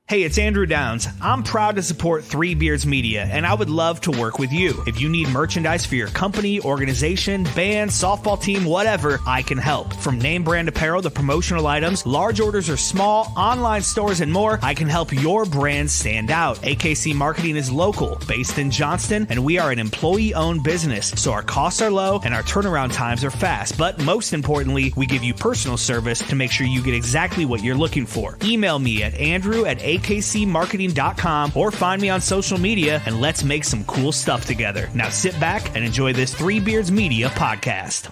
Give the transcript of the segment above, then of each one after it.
Hey, it's Andrew Downs. I'm proud to support Three Beards Media, and I would love to work with you. If you need merchandise for your company, organization, band, softball team, whatever, I can help. From name brand apparel to promotional items, large orders or small, online stores, and more, I can help your brand stand out. AKC Marketing is local, based in Johnston, and we are an employee-owned business, so our costs are low and our turnaround times are fast. But most importantly, we give you personal service to make sure you get exactly what you're looking for. Email me at andrew@akcmarketing.com or find me on social media and let's make some cool stuff together. Now sit back and enjoy this Three Beards Media podcast.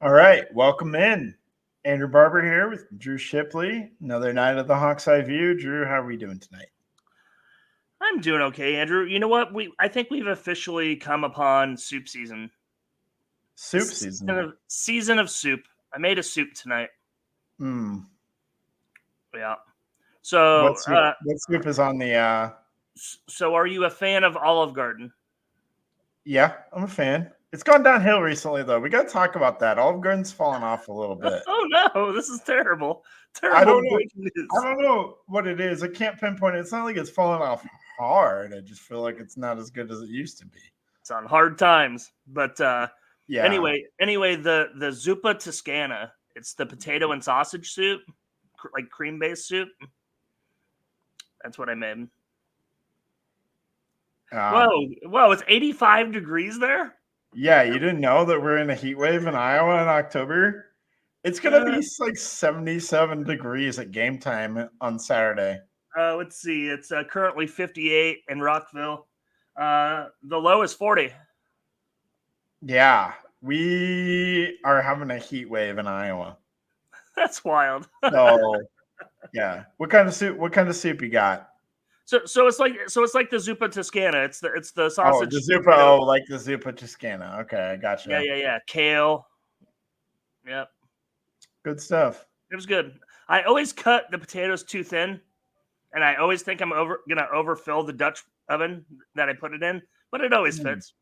All right, welcome in. Andrew Barber here with Drew Shipley. Another night of the Hawks Eye View. Drew, how are we doing tonight? I'm doing okay, Andrew. You know what? I think we've officially come upon soup season. Soup season. Season of soup. I made a soup tonight. Yeah. So what soup is on the So are you a fan of Olive Garden? Yeah, I'm a fan. It's gone downhill recently, though. We got to talk about that. Olive Garden's fallen off a little bit. Oh, no. This is terrible. I don't know what it is. I can't pinpoint it. It's not like it's fallen off hard. I just feel like it's not as good as it used to be. It's on hard times. But yeah. Anyway, the Zuppa Toscana. It's the potato and sausage soup, like cream-based soup. That's what I made. Whoa! It's 85 degrees there. Yeah, you didn't know that we're in a heat wave in Iowa in October? It's going to be like 77 degrees at game time on Saturday. Let's see. It's currently 58 in Rockville. The low is 40. Yeah, we are having a heat wave in Iowa. That's wild. So, yeah. What kind of soup you got? So it's like the Zuppa Toscana. It's the sausage. Oh, the Zuppa. Like the Zuppa Toscana. Okay, I gotcha. Yeah. Kale. Yep. Good stuff. It was good. I always cut the potatoes too thin, and I always think I'm gonna overfill the Dutch oven that I put it in, but it always fits.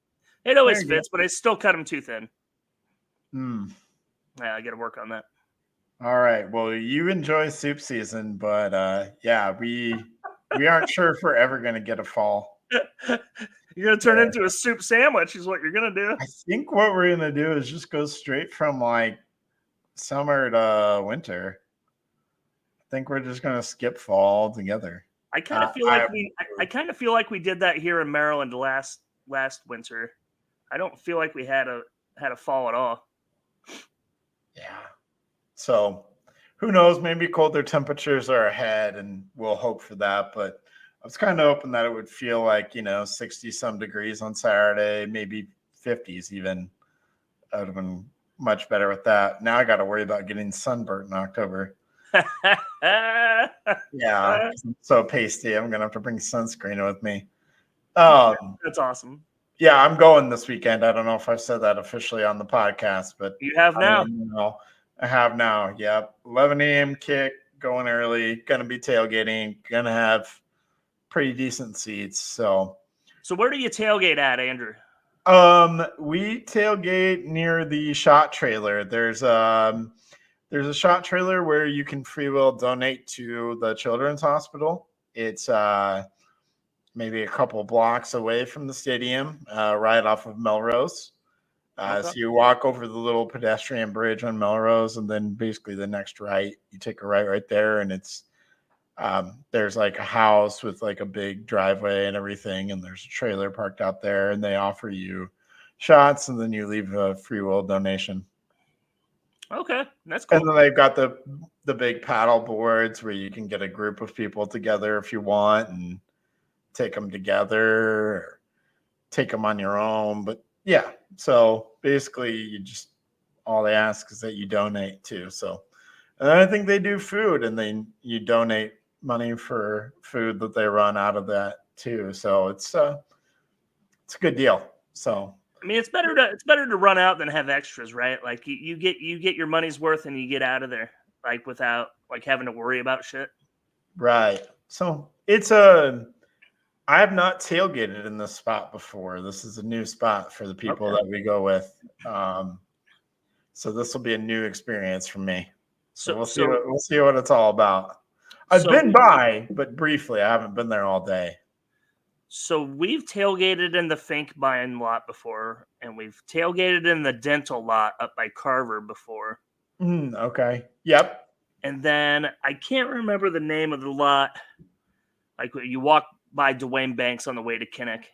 It always fits, but I still cut them too thin. Yeah, I got to work on that. All right. Well, you enjoy soup season, but yeah, we aren't sure if we're ever going to get a fall. You're going to turn into a soup sandwich is what you're going to do. I think what we're going to do is just go straight from like summer to winter. I think we're just going to skip fall altogether. I kind of feel like we did that here in Maryland last winter. I don't feel like we had a fall at all. Yeah. So who knows? Maybe colder temperatures are ahead, and we'll hope for that. But I was kind of hoping that it would feel like, 60-some degrees on Saturday, maybe 50s even. I would have been much better with that. Now I got to worry about getting sunburnt in October. Yeah, I'm so pasty. I'm going to have to bring sunscreen with me. That's awesome. Yeah, I'm going this weekend. I don't know if I've said that officially on the podcast, but you have now. I have now. Yep. 11 a.m. kick, going early, going to be tailgating, going to have pretty decent seats. So where do you tailgate at, Andrew? We tailgate near the shot trailer. There's a shot trailer where you can free will donate to the Children's Hospital. It's maybe a couple blocks away from the stadium, right off of Melrose. So you walk over the little pedestrian bridge on Melrose, and then basically the next right, you take a right there, and it's There's like a house with like a big driveway and everything, and there's a trailer parked out there, and they offer you shots, and then you leave a free will donation. Okay, that's cool. And then they've got the big paddle boards where you can get a group of people together if you want, and take them together, or take them on your own. But yeah, so basically, you just all they ask is that you donate too. So, and I think they do food, and you donate money for food that they run out of that too. So it's a good deal. So I mean, it's better to run out than have extras, right? Like you get your money's worth and you get out of there, like without like having to worry about shit. right. So I have not tailgated in this spot before. This is a new spot for the people that we go with. So this will be a new experience for me. So we'll see what it's all about. I've been by, but briefly. I haven't been there all day. So we've tailgated in the Fink Buying lot before, and we've tailgated in the Dental lot up by Carver before. Okay. Yep. And then I can't remember the name of the lot. Like you walk by Dwayne Banks on the way to Kinnick.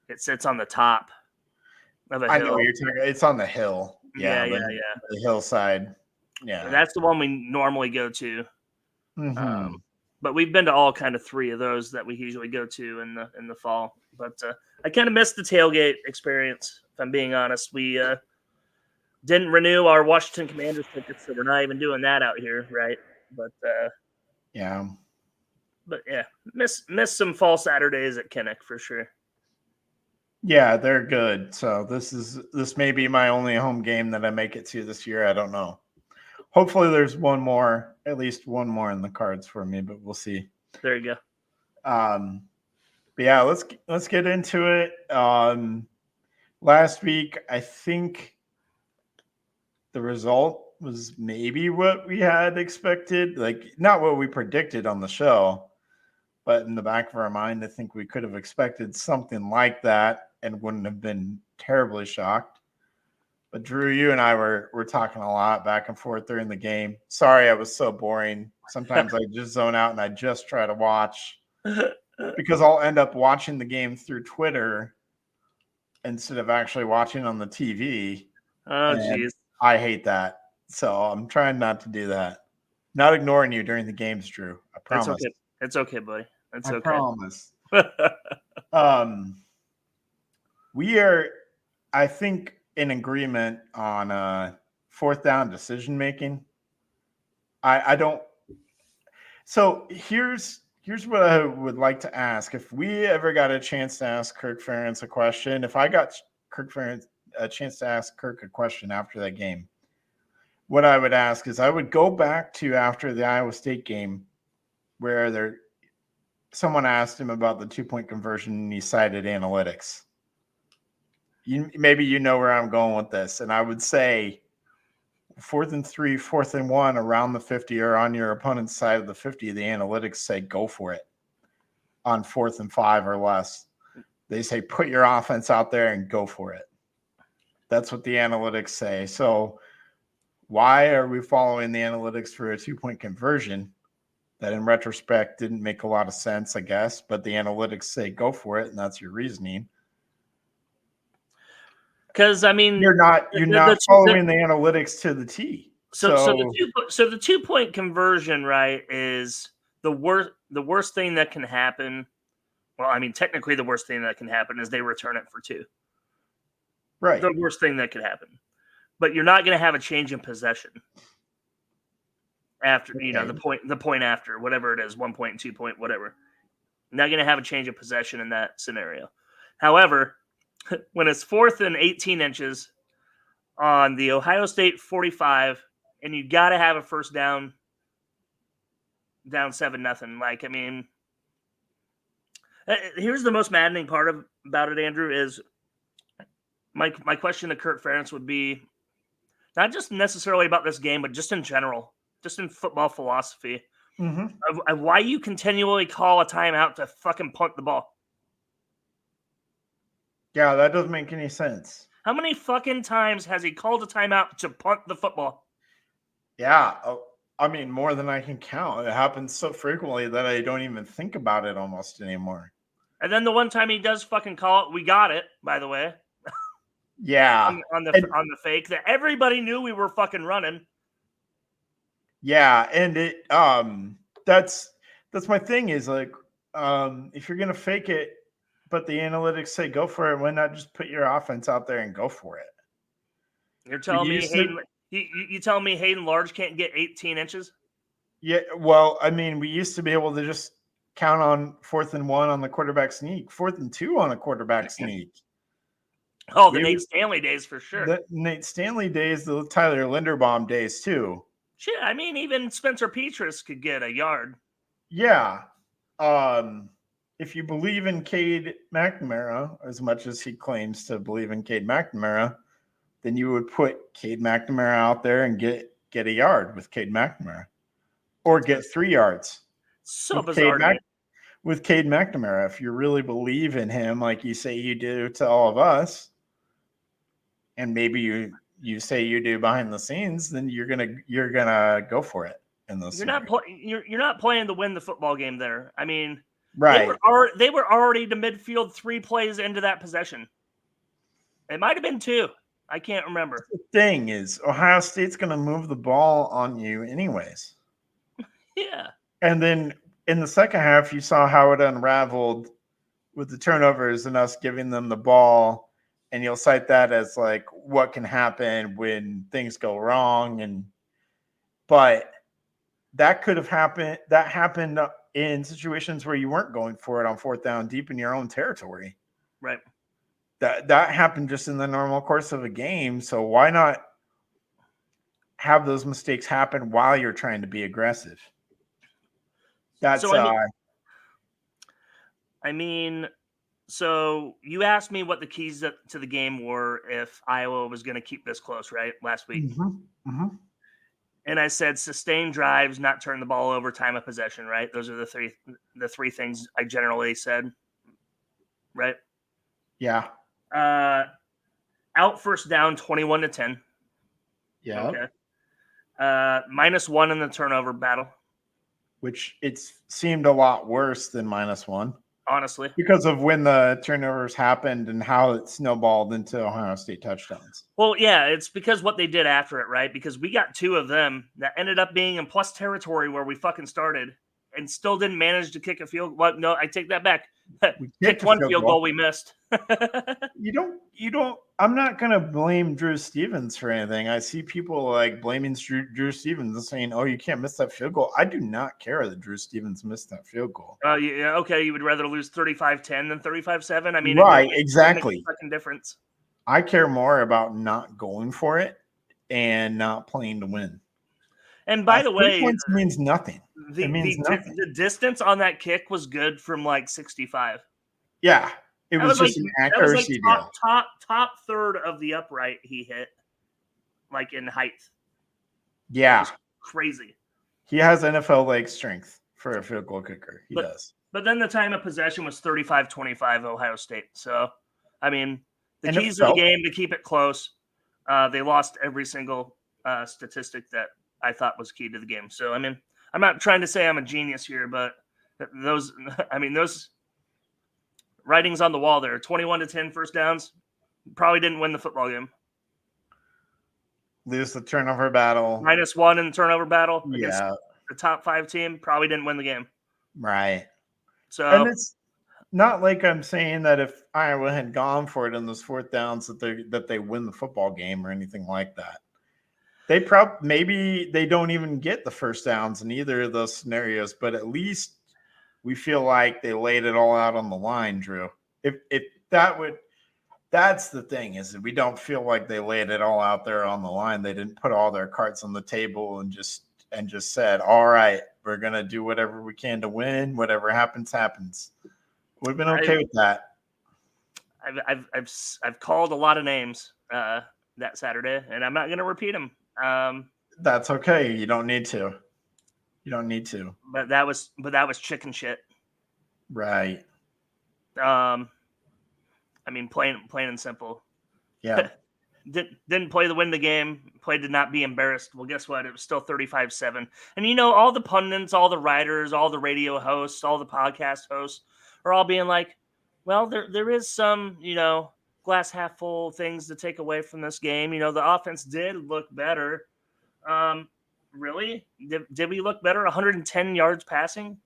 It sits on the top of a hill. I know what you're talking. It's on the hill. Yeah. The hillside. Yeah. That's the one we normally go to. But we've been to all kind of three of those that we usually go to in the fall. But I kind of missed the tailgate experience, if I'm being honest. We didn't renew our Washington Commanders tickets, so we're not even doing that out here, right? But yeah. But yeah, miss some fall Saturdays at Kinnick for sure. Yeah, they're good. So this may be my only home game that I make it to this year. I don't know. Hopefully there's at least one more in the cards for me, but we'll see. There you go. But yeah, let's get into it. Last week, I think the result was maybe what we had expected, like not what we predicted on the show, but in the back of our mind, I think we could have expected something like that and wouldn't have been terribly shocked. But Drew, you and I were talking a lot back and forth during the game. Sorry, I was so boring. Sometimes I just zone out and I just try to watch because I'll end up watching the game through Twitter instead of actually watching on the TV. Oh, geez. I hate that. So I'm trying not to do that. Not ignoring you during the games, Drew. I promise. That's okay. It's okay, buddy. That's okay. I promise. We are, I think, in agreement on fourth down decision making. I don't. So here's what I would like to ask. If we ever got a chance to ask Kirk Ferentz a question, if I got Kirk Ferentz a chance to ask Kirk a question after that game, what I would ask is I would go back to after the Iowa State game where someone asked him about the 2-point conversion and he cited analytics. Maybe you know where I'm going with this. And I would say 4th and 3, 4th and 1 around the 50 or on your opponent's side of the 50, the analytics say go for it on 4th and 5 or less. They say put your offense out there and go for it. That's what the analytics say. So why are we following the analytics for a 2-point conversion that in retrospect didn't make a lot of sense, I guess, but the analytics say go for it, and that's your reasoning? Because I mean, you're not following the analytics to the T. So the 2-point conversion, right, is the worst thing that can happen. Well, I mean, technically, the worst thing that can happen is they return it for 2. Right. The worst thing that could happen, but you're not going to have a change in possession after the point after whatever it is, 1 point, 2 point, whatever. Not going to have a change of possession in that scenario. However, when it's 4th and 18 inches on the Ohio State 45, and you got to have a first down 7-0. Like, I mean, here's the most maddening part about it, Andrew, is my question to Kirk Ferentz would be not just necessarily about this game, but just in general, just in football philosophy, of why you continually call a timeout to fucking punt the ball. Yeah, that doesn't make any sense. How many fucking times has he called a timeout to punt the football? Yeah, I mean, more than I can count. It happens so frequently that I don't even think about it almost anymore. And then the one time he does fucking call it, we got it, by the way. Yeah. On And, the fake that everybody knew we were fucking running. yeah, and it that's my thing is like if you're gonna fake it, but the analytics say go for it, why not just put your offense out there and go for it? You're telling me used to- Hayden? You telling me Hayden Large can't get 18 inches? Yeah, well, I mean, we used to be able to just count on 4th and 1 on the quarterback sneak, 4th and 2 on a quarterback sneak. Oh, the Nate Stanley days for sure. The Nate Stanley days, the Tyler Linderbaum days too. Shit, I mean, even Spencer Petras could get a yard. Yeah. If you believe in Cade McNamara as much as he claims to believe in Cade McNamara, then you would put Cade McNamara out there and get a yard with Cade McNamara, or get 3 yards. So with bizarre. With Cade McNamara, if you really believe in him, like you say you do to all of us, and maybe you say you do behind the scenes, then you're gonna go for it in those. You're not playing to win the football game there. I mean, right? They were already to midfield 3 plays into that possession. It might have been 2. I can't remember. The thing is, Ohio State's gonna move the ball on you anyways. Yeah. And then in the second half, you saw how it unraveled with the turnovers and us giving them the ball. And you'll cite that as like what can happen when things go wrong. But that could have happened. That happened in situations where you weren't going for it on 4th down deep in your own territory. Right. That happened just in the normal course of a game. So why not have those mistakes happen while you're trying to be aggressive? That's so, I mean, so you asked me what the keys to the game were if Iowa was going to keep this close, right? Last week. Mm-hmm. Mm-hmm. And I said sustained drives, not turn the ball over, time of possession, right? Those are the three things I generally said, right? Yeah. Out first down, 21-10. Yeah. Okay. -1 in the turnover battle. Which it seemed a lot worse than -1. Honestly. Because of when the turnovers happened and how it snowballed into Ohio State touchdowns. Well, yeah, it's because what they did after it, right? Because we got 2 of them that ended up being in plus territory where we fucking started and still didn't manage to kick a field. Well, no, I take that back. We kicked 1 field goal we missed. You don't. I'm not gonna blame Drew Stevens for anything. I see people like blaming Drew Stevens and saying, "Oh, you can't miss that field goal." I do not care that Drew Stevens missed that field goal. Yeah, okay. You would rather lose 35-10 than 35-7. I mean, right? Exactly. It makes a fucking difference. I care more about not going for it and not playing to win. And by the way, points means nothing. It means nothing. The distance on that kick was good from like 65. Yeah. It was just an accuracy deal. Top third of the upright he hit, like in height. Yeah. Crazy. He has NFL leg strength for a field goal kicker. He does. But then the time of possession was 35-25 Ohio State. So, I mean, the keys of the game to keep it close. They lost every single statistic that I thought was key to the game. So, I mean, I'm not trying to say I'm a genius here, but those writings on the wall there, 21-10 first downs, probably didn't win the football game. Lose the turnover battle. -1 in the turnover battle against the top 5 team, probably didn't win the game. Right. So, and it's not like I'm saying that if Iowa had gone for it in those 4th downs that they win the football game or anything like that. They maybe they don't even get the first downs in either of those scenarios, but at least we feel like they laid it all out on the line, Drew. That's the thing, is that we don't feel like they laid it all out there on the line. They didn't put all their cards on the table and just said, all right, we're going to do whatever we can to win. Whatever happens, happens. We've been okay with that. I've called a lot of names that Saturday, and I'm not going to repeat them. That's okay. You don't need to. But that was chicken shit. Right. I mean, plain and simple. Yeah. Didn't play to win the game, played to not be embarrassed. Well, guess what? It was still 35-7. And all the pundits, all the writers, all the radio hosts, all the podcast hosts are all being like, well, there is some, glass half full things to take away from this game. The offense did look better. Really? Did we look better? 110 yards passing?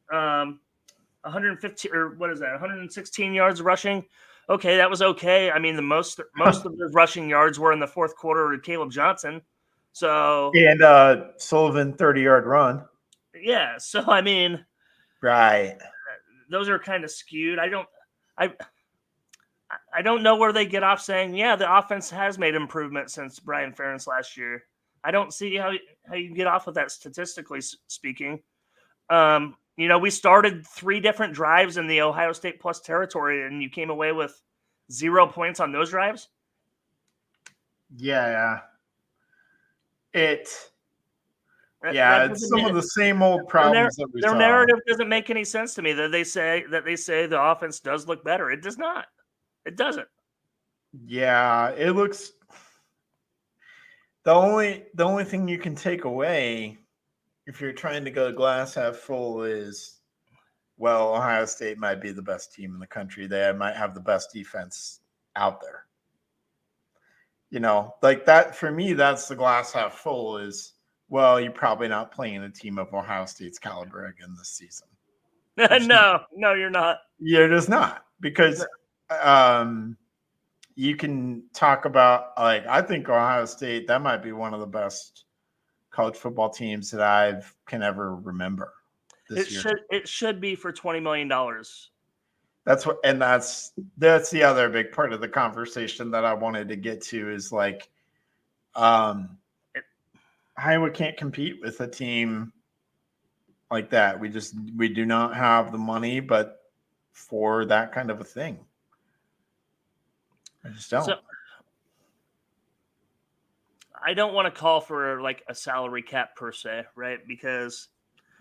115 or what is that? 116 yards rushing. Okay, that was okay. I mean, the most of the rushing yards were in the fourth quarter with Caleb Johnson. So and Sullivan 30-yard run. Yeah. So I mean, right. Those are kind of skewed. I don't know where they get off saying, yeah, the offense has made improvement since Brian Ferentz last year. I don't see how you can get off with that statistically speaking. We started 3 different drives in the Ohio State plus territory, and you came away with 0 points on those drives. Yeah. It's some of the same old problems that we saw. Their narrative doesn't make any sense to me that they say the offense does look better. It does not. It doesn't. Yeah, it looks. The only thing you can take away, if you're trying to go glass half full, is, well, Ohio State might be the best team in the country. They might have the best defense out there. Like that, for me, that's the glass half full is, well, you're probably not playing a team of Ohio State's caliber again this season. No, you're not. You're just not, because you can talk about, like, I think Ohio State, that might be one of the best college football teams that I can ever remember this year. It should be for $20 million. That's the other big part of the conversation that I wanted to get to is, like, Iowa can't compete with a team like that. We do not have the money, but for that kind of a thing. I just don't. So, I don't want to call for like a salary cap per se, right? Because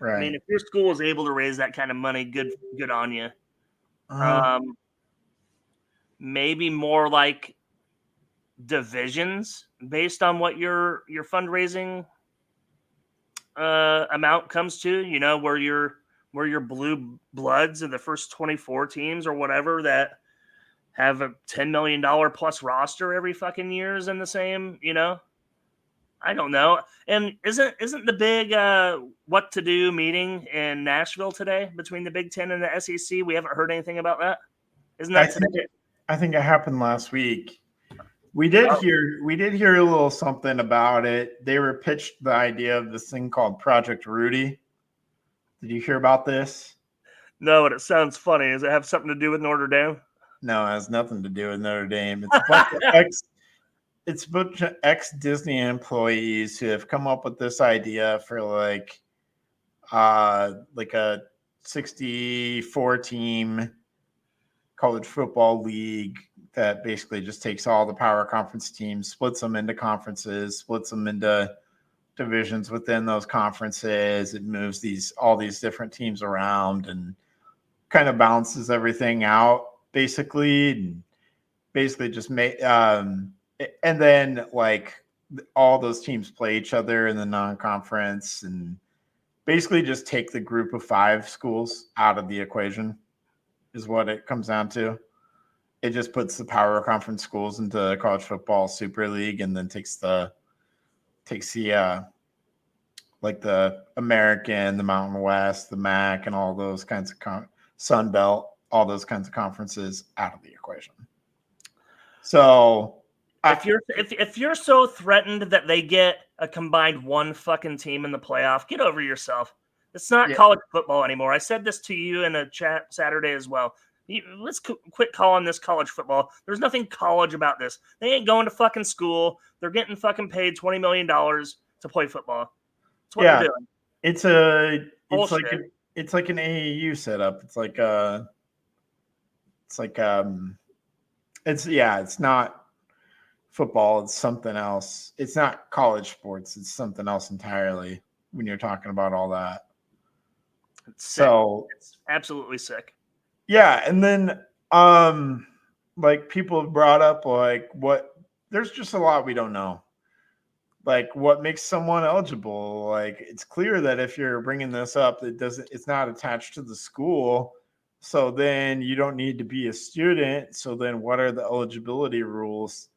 I mean, if your school is able to raise that kind of money, good on you. Maybe more like divisions based on what your fundraising amount comes to. Where your blue bloods and the first 24 teams or whatever that have a $10 million plus roster every fucking years in the same, I don't know. And isn't the big what to do meeting in Nashville today between the Big Ten and the SEC? We haven't heard anything about that. Isn't that today? I think it happened last week. We did hear a little something about it. They were pitched the idea of this thing called Project Rudy. Did you hear about this? No, but it sounds funny. Does it have something to do with Notre Dame? No, it has nothing to do with Notre Dame. It's a bunch of ex-Disney employees who have come up with this idea for like a 64 team college football league that basically just takes all the power conference teams, splits them into conferences, splits them into divisions within those conferences. It moves all these different teams around and kind of balances everything out. Basically just make and then, like, all those teams play each other in the non-conference and basically just take the group of 5 schools out of the equation is what it comes down to. It just puts the power conference schools into college football super league and then takes the like the American, the Mountain West, the MAC, and all those kinds of Sun Belt, all those kinds of conferences out of the equation. So if you're so threatened that they get a combined 1 fucking team in the playoff, get over yourself. It's not college football anymore. I said this to you in a chat Saturday as well. Let's quit calling this college football. There's nothing college about this. They ain't going to fucking school. They're getting fucking paid $20 million to play football. That's what they're doing. It's like an AAU setup. It's not football. It's something else. It's not college sports. It's something else entirely when you're talking about all that. It's absolutely sick. Yeah. And then, like, people have brought up, like, what there's just a lot we don't know. Like what makes someone eligible? Like it's clear that if you're bringing this up, it's not attached to the school. So then you don't need to be a student. So then what are the eligibility rules?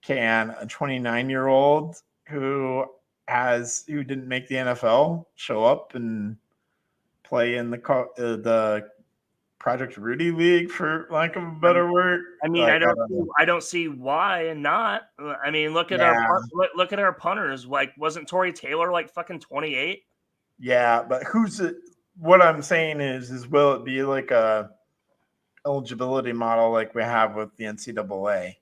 Can a 29-year-old who didn't make the NFL show up and play in the Project Rudy League, for lack of a better word? I mean, Like, I don't see why not. I mean, look at our punters. Like, wasn't Tory Taylor like fucking 28? Yeah, but what I'm saying is will it be like a eligibility model like we have with the NCAA?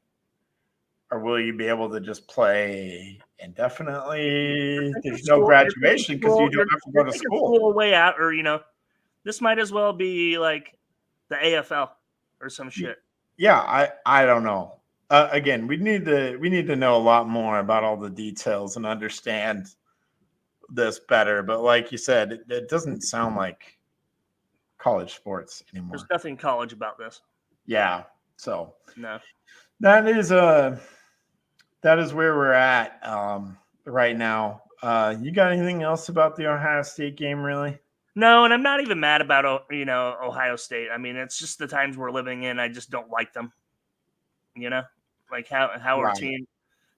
Or will you be able to just play indefinitely? There's no graduation because you don't have to go to school. Way out, or this might as well be like the AFL or some shit. Yeah, I don't know. Again, we need to know a lot more about all the details and understand this better. But like you said, it doesn't sound like college sports anymore. There's nothing college about this. Yeah, so no, that is where we're at right now. You got anything else about the Ohio State game, really? No, and I'm not even mad about Ohio State. I mean, it's just the times we're living in. I just don't like them. Like how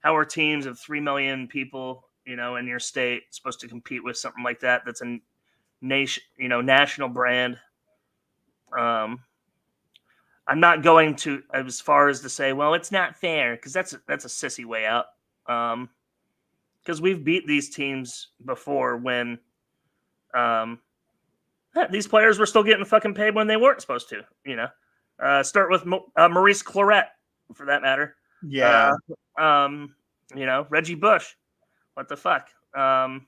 are teams of 3 million people, in your state supposed to compete with something like that? That's a national brand. I'm not going to as far as to say, well, it's not fair, because that's a sissy way out. Because we've beat these teams before when these players were still getting fucking paid when they weren't supposed to. Start with Maurice Claret, for that matter. Yeah. Reggie Bush. What the fuck? So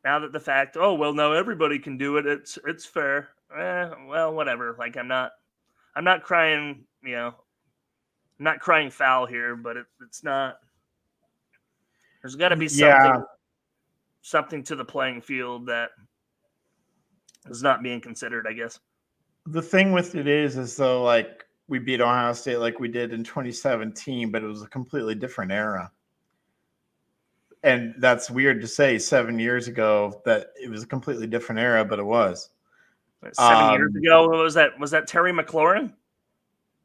now that the fact, now everybody can do it. It's fair. Well, whatever. Like I'm not crying. I'm not crying foul here, but it's not. There's got to be something to the playing field that is not being considered, I guess. The thing with it is though, like we beat Ohio State like we did in 2017, but it was a completely different era. And that's weird to say 7 years ago that it was a completely different era, but it was. 7 years ago, what was that? Was that Terry McLaurin?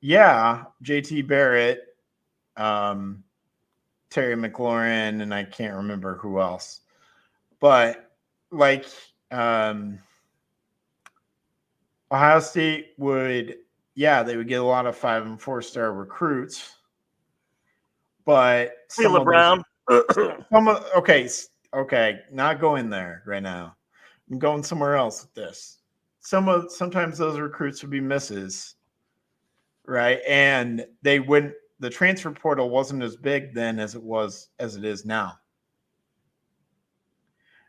Yeah, JT Barrett, Terry McLaurin, and I can't remember who else. But like Ohio State would get a lot of 5 and 4 star recruits, but Brown. Okay, not going there right now. I'm going somewhere else with this. Sometimes those recruits would be misses, right? And they wouldn't. The transfer portal wasn't as big then as it is now.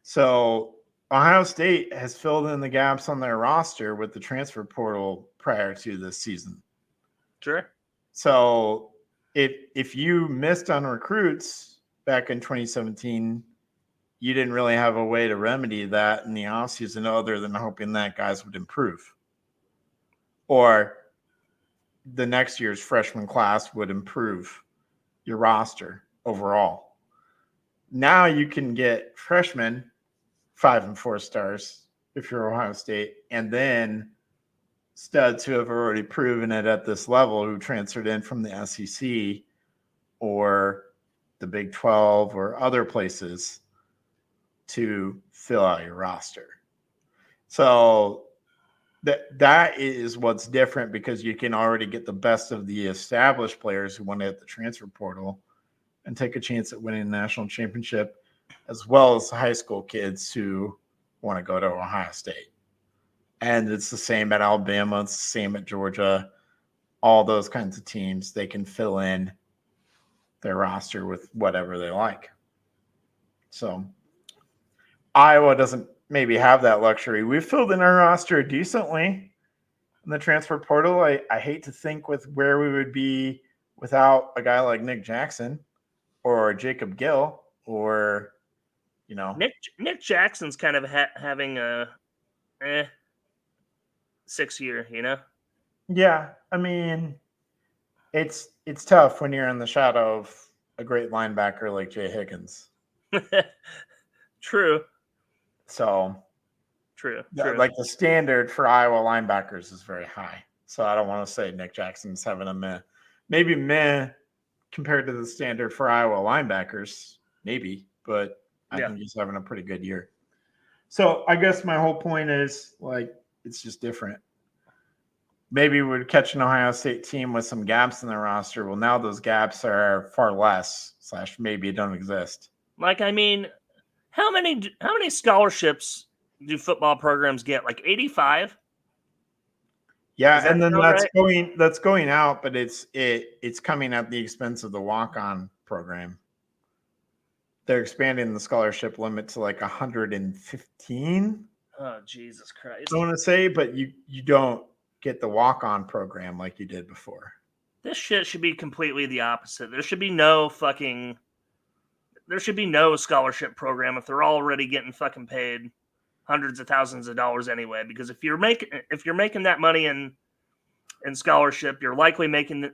So Ohio State has filled in the gaps on their roster with the transfer portal prior to this season. Sure. So if you missed on recruits back in 2017, you didn't really have a way to remedy that in the offseason other than hoping that guys would improve. Or the next year's freshman class would improve your roster overall. Now you can get freshmen 5 and 4 stars if you're Ohio State, and then studs who have already proven it at this level who transferred in from the SEC or the Big 12 or other places to fill out your roster. So that is what's different, because you can already get the best of the established players who want to hit the transfer portal and take a chance at winning a national championship, as well as the high school kids who want to go to Ohio State. And it's the same at Alabama. It's the same at Georgia. All those kinds of teams, they can fill in their roster with whatever they like. So Iowa doesn't maybe have that luxury. We've filled in our roster decently in the transfer portal. I hate to think with where we would be without a guy like Nick Jackson or Jacob Gill or, Nick Jackson's kind of having a 6 year, Yeah, I mean, it's tough when you're in the shadow of a great linebacker like Jay Higgins. True. So True. like the standard for Iowa linebackers is very high. So I don't want to say Nick Jackson's having a meh. Maybe meh compared to the standard for Iowa linebackers, maybe, but I think he's having a pretty good year. So I guess my whole point is, like, it's just different. Maybe we'd catch an Ohio State team with some gaps in their roster. Well, now those gaps are far less, / maybe don't exist. Like, I mean, how many scholarships do football programs get? Like 85? Yeah, and then that's going out, but it's coming at the expense of the walk-on program. They're expanding the scholarship limit to like 115. Oh, Jesus Christ. I want to say, but you don't get the walk-on program like you did before. This shit should be completely the opposite. There should be no scholarship program if they're already getting fucking paid hundreds of thousands of dollars anyway. Because if you're making that money in scholarship, you're likely making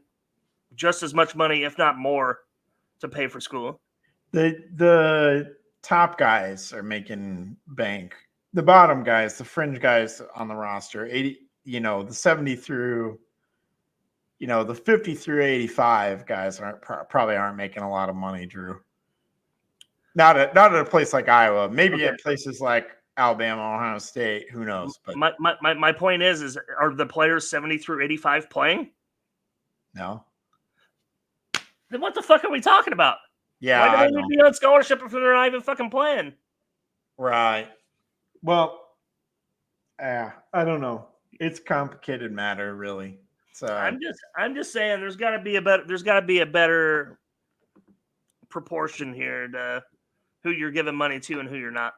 just as much money, if not more, to pay for school. The top guys are making bank. The bottom guys, the fringe guys on the roster, 80, the 70 through, the 50 through 85 guys probably aren't making a lot of money, Drew. Not at a place like Iowa. Maybe at places like Alabama, Ohio State, who knows? But my point is are the players 70 through 85 playing? No. Then what the fuck are we talking about? Yeah. Why do they need to be on scholarship if they're not even fucking playing? Right. Well, I don't know. It's a complicated matter, really. So I'm just saying there's got to be a better proportion here to who you're giving money to and who you're not.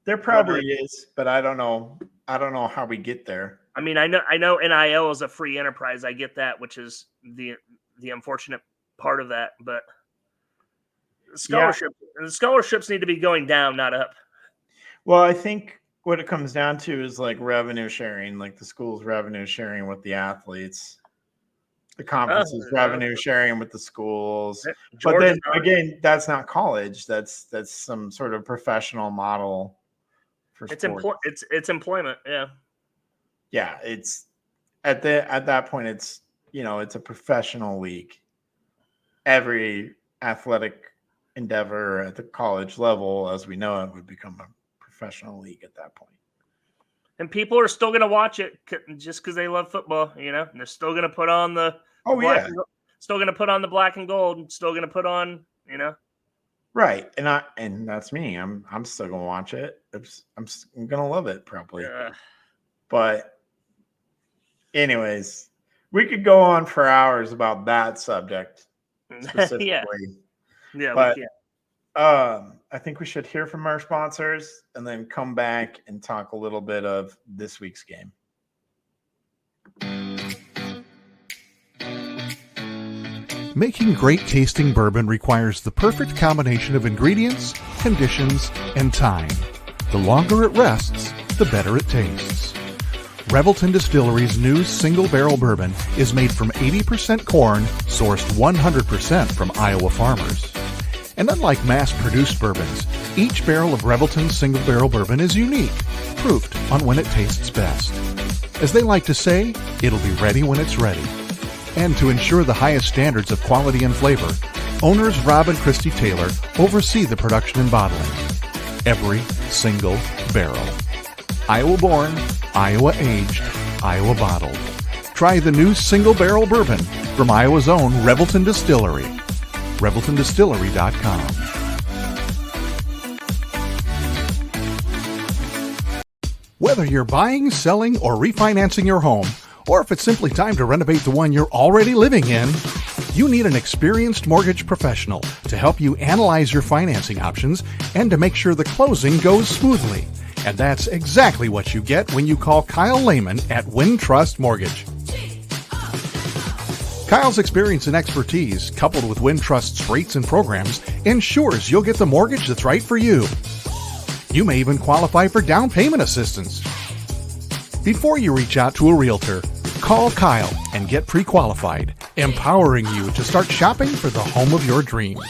There probably is, but I don't know. I don't know how we get there. I mean, I know NIL is a free enterprise. I get that, which is the unfortunate part of that. But scholarships need to be going down, not up. Well, I think what it comes down to is like revenue sharing, like the school's revenue sharing with the athletes. The conference's revenue sharing with the schools. But then again, that's not college. That's some sort of professional model for sports. It's employment, yeah. Yeah, it's at that point it's it's a professional league. Every athletic endeavor at the college level, as we know it, would become a professional league at that point. And people are still going to watch it just because they love football, and they're still going to put on the still going to put on the black and gold, still going to put on, Right, and that's me. I'm still going to watch it. I'm going to love it probably. Yeah. But anyways, we could go on for hours about that subject specifically. Yeah, but we can. I think we should hear from our sponsors and then come back and talk a little bit of this week's game. Making great tasting bourbon requires the perfect combination of ingredients, conditions, and time. The longer it rests, the better it tastes. Revelton Distillery's new single barrel bourbon is made from 80% corn, sourced 100% from Iowa farmers. And unlike mass-produced bourbons, each barrel of Revelton's single barrel bourbon is unique, proofed on when it tastes best. As they like to say, it'll be ready when it's ready. And to ensure the highest standards of quality and flavor, owners Rob and Christy Taylor oversee the production and bottling. Every single barrel. Iowa-born, Iowa-aged, Iowa-bottled. Try the new single barrel bourbon from Iowa's own Revelton Distillery. ReveltonDistillery.com. Whether you're buying, selling, or refinancing your home, or if it's simply time to renovate the one you're already living in, you need an experienced mortgage professional to help you analyze your financing options and to make sure the closing goes smoothly. And that's exactly what you get when you call Kyle Lehman at Wintrust Mortgage. Kyle's experience and expertise, coupled with Wintrust's rates and programs, ensures you'll get the mortgage that's right for you. You may even qualify for down payment assistance. Before you reach out to a realtor, Call Kyle and get pre-qualified, empowering you to start shopping for the home of your dreams.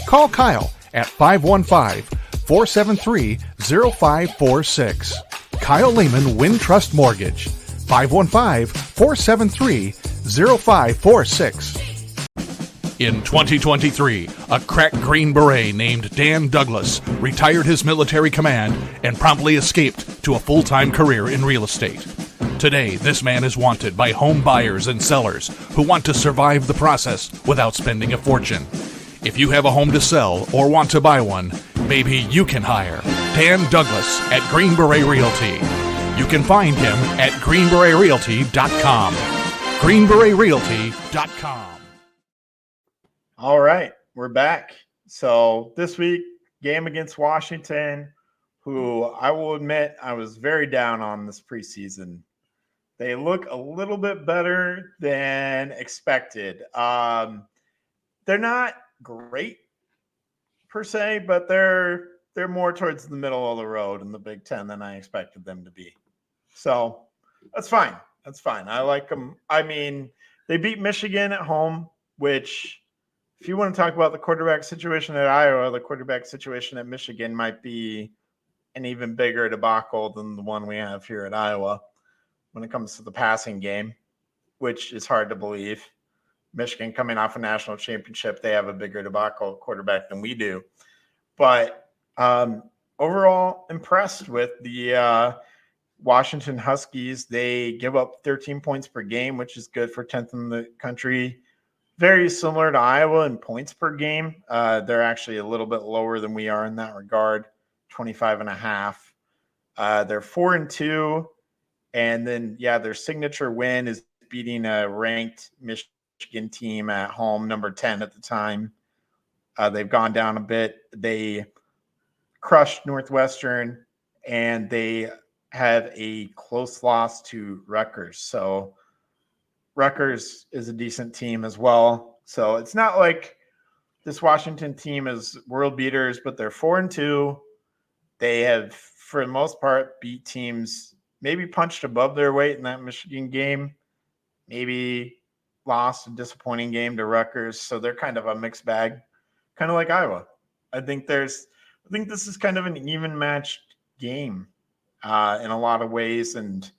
Call Kyle at 515-473-0546. Kyle Lehman Wintrust Mortgage, 515-473-0546. In 2023, a crack Green Beret named Dan Douglas retired his military command and promptly escaped to a full-time career in real estate. Today, this man is wanted by home buyers and sellers who want to survive the process without spending a fortune. If you have a home to sell or want to buy one, maybe you can hire Dan Douglas at Green Beret Realty. You can find him at greenberetrealty.com. greenberetrealty.com. All right, we're back. So this week, game against Washington, who I will admit I was very down on this preseason. They look a little bit better than expected. They're not great per se, but they're more towards the middle of the road in the Big Ten than I expected them to be. So that's fine. That's fine. I like them. I mean, they beat Michigan at home, which, if you want to talk about the quarterback situation at Iowa, the quarterback situation at Michigan might be an even bigger debacle than the one we have here at Iowa when it comes to the passing game, which is hard to believe. Michigan coming off a national championship, they have a bigger debacle quarterback than we do. But overall, impressed with the Washington Huskies. They give up 13 points per game, which is good for 10th in the country. Very similar to Iowa in points per game. They're actually a little bit lower than we are in that regard, 25.5. They're 4-2. And then, their signature win is beating a ranked Michigan team at home, number 10 at the time. They've gone down a bit. They crushed Northwestern, and they have a close loss to Rutgers. So Rutgers is a decent team as well. So it's not like this Washington team is world beaters, but they're 4-2. They have, for the most part, beat teams, maybe punched above their weight in that Michigan game, maybe lost a disappointing game to Rutgers. So they're kind of a mixed bag, kind of like Iowa. I think this is kind of an even matched game in a lot of ways, and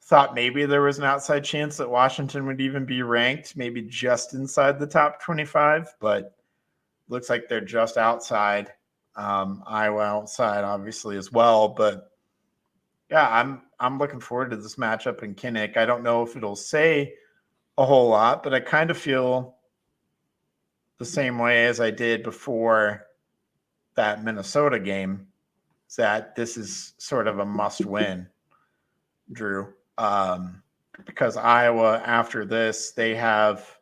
thought maybe there was an outside chance that Washington would even be ranked, maybe just inside the top 25, but looks like they're just outside. Iowa outside, obviously, as well. But I'm looking forward to this matchup in Kinnick. I don't know if it'll say a whole lot, but I kind of feel the same way as I did before that Minnesota game, that this is sort of a must-win, Drew. Because Iowa, after this, they have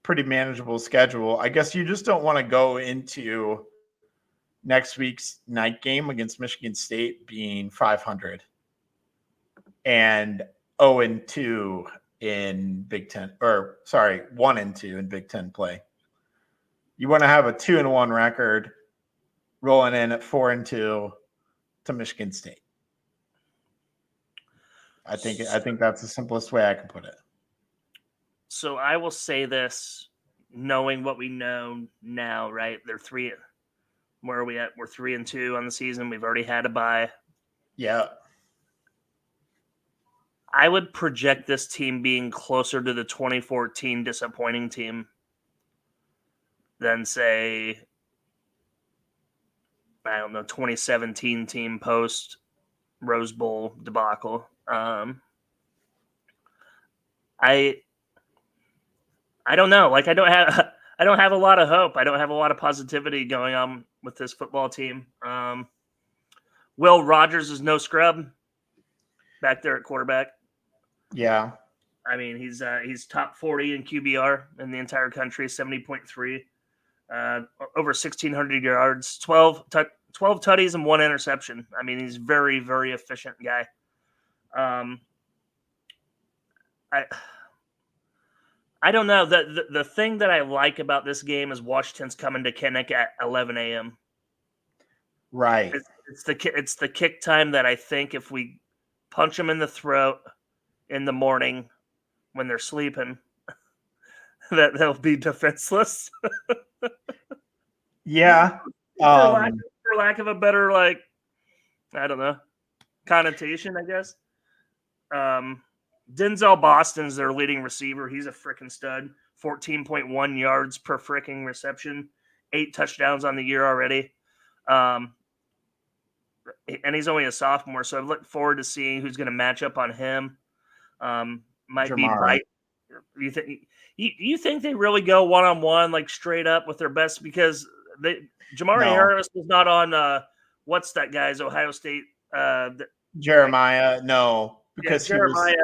pretty manageable schedule. I guess you just don't want to go into next week's night game against Michigan State being 500 and 0-2 in Big Ten, 1-2 in Big Ten play. You want to have a 2-1 record rolling in at 4-2 to Michigan State. I think that's the simplest way I can put it. So I will say this, knowing what we know now, right? They're 3. Where are we at? We're 3-2 on the season. We've already had a bye. Yeah. I would project this team being closer to the 2014 disappointing team than, say, 2017 team post Rose Bowl debacle. I don't know. Like, I don't have a lot of hope. I don't have a lot of positivity going on with this football team. Will Rogers is no scrub back there at quarterback. Yeah. I mean, he's top 40 in QBR in the entire country, 70.3, over 1,600 yards, 12 tutties and 1 interception. I mean, he's very, very efficient guy. I don't know. The thing that I like about this game is Washington's coming to Kinnick at 11 a.m. Right. It's the kick time that I think if we punch them in the throat in the morning when they're sleeping that they'll be defenseless. Yeah. For lack of a better, like, I don't know, connotation, I guess. Denzel Boston's their leading receiver. He's a freaking stud. 14.1 yards per freaking reception. 8 touchdowns on the year already. And he's only a sophomore, so I look forward to seeing who's going to match up on him. Might Jamar. be bite. You think they really go one-on-one, like straight up with their best? Because Jamari Harris was not on what's that guy's Ohio State Jeremiah. No, because Jeremiah.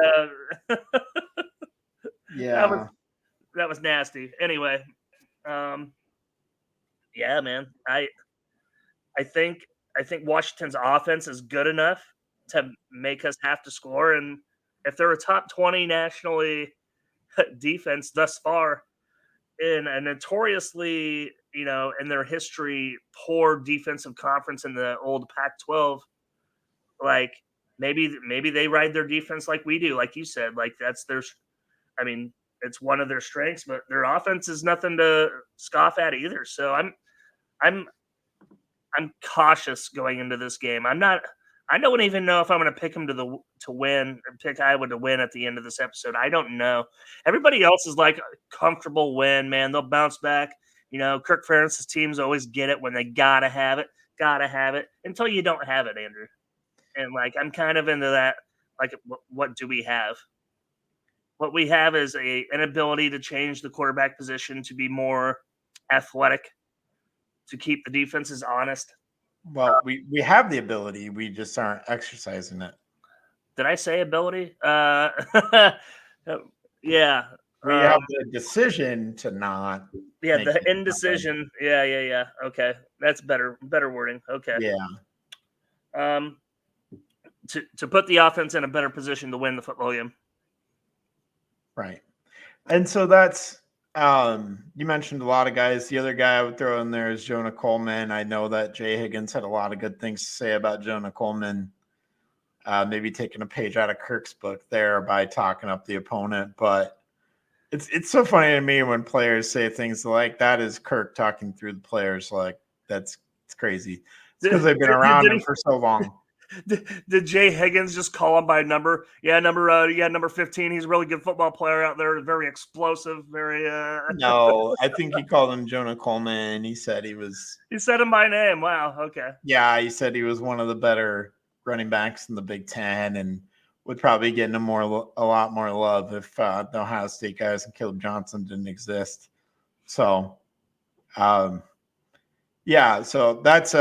Yeah, that was nasty. Anyway, yeah, man. I think Washington's offense is good enough to make us have to score, and if they're a top 20 nationally defense thus far in a notoriously, in their history, poor defensive conference in the old Pac-12, like maybe they ride their defense like we do, like you said, like that's their, I mean, it's one of their strengths, but their offense is nothing to scoff at either. So I'm cautious going into this game. I don't even know if I'm going to pick them to win or pick Iowa to win at the end of this episode. I don't know. Everybody else is like a comfortable win, man. They'll bounce back. Kirk Ferentz's teams always get it when they gotta have it until you don't have it, Andrew. And like, I'm kind of into that. Like, what do we have? What we have is an ability to change the quarterback position to be more athletic, to keep the defenses honest. Well, we have the ability. We just aren't exercising it. Did I say ability? Yeah. We have the decision to not. Yeah, the indecision. Yeah. Okay. That's better wording. Okay. Yeah. To put the offense in a better position to win the football game. Right. And so that's you mentioned a lot of guys. The other guy I would throw in there is Jonah Coleman. I know that Jay Higgins had a lot of good things to say about Jonah Coleman. Maybe taking a page out of Kirk's book there by talking up the opponent. But it's so funny to me when players say things like that is Kirk talking through the players. Like it's crazy. It's because they've been around him for so long. Did Jay Higgins just call him by number? Yeah, number 15. He's a really good football player out there. Very explosive. Very. No, I think he called him Jonah Coleman. He said he was. He said him by name. Wow. Okay. Yeah, he said he was one of the better running backs in the Big Ten, and would probably get a lot more love if the Ohio State guys and Caleb Johnson didn't exist. So, yeah. So that's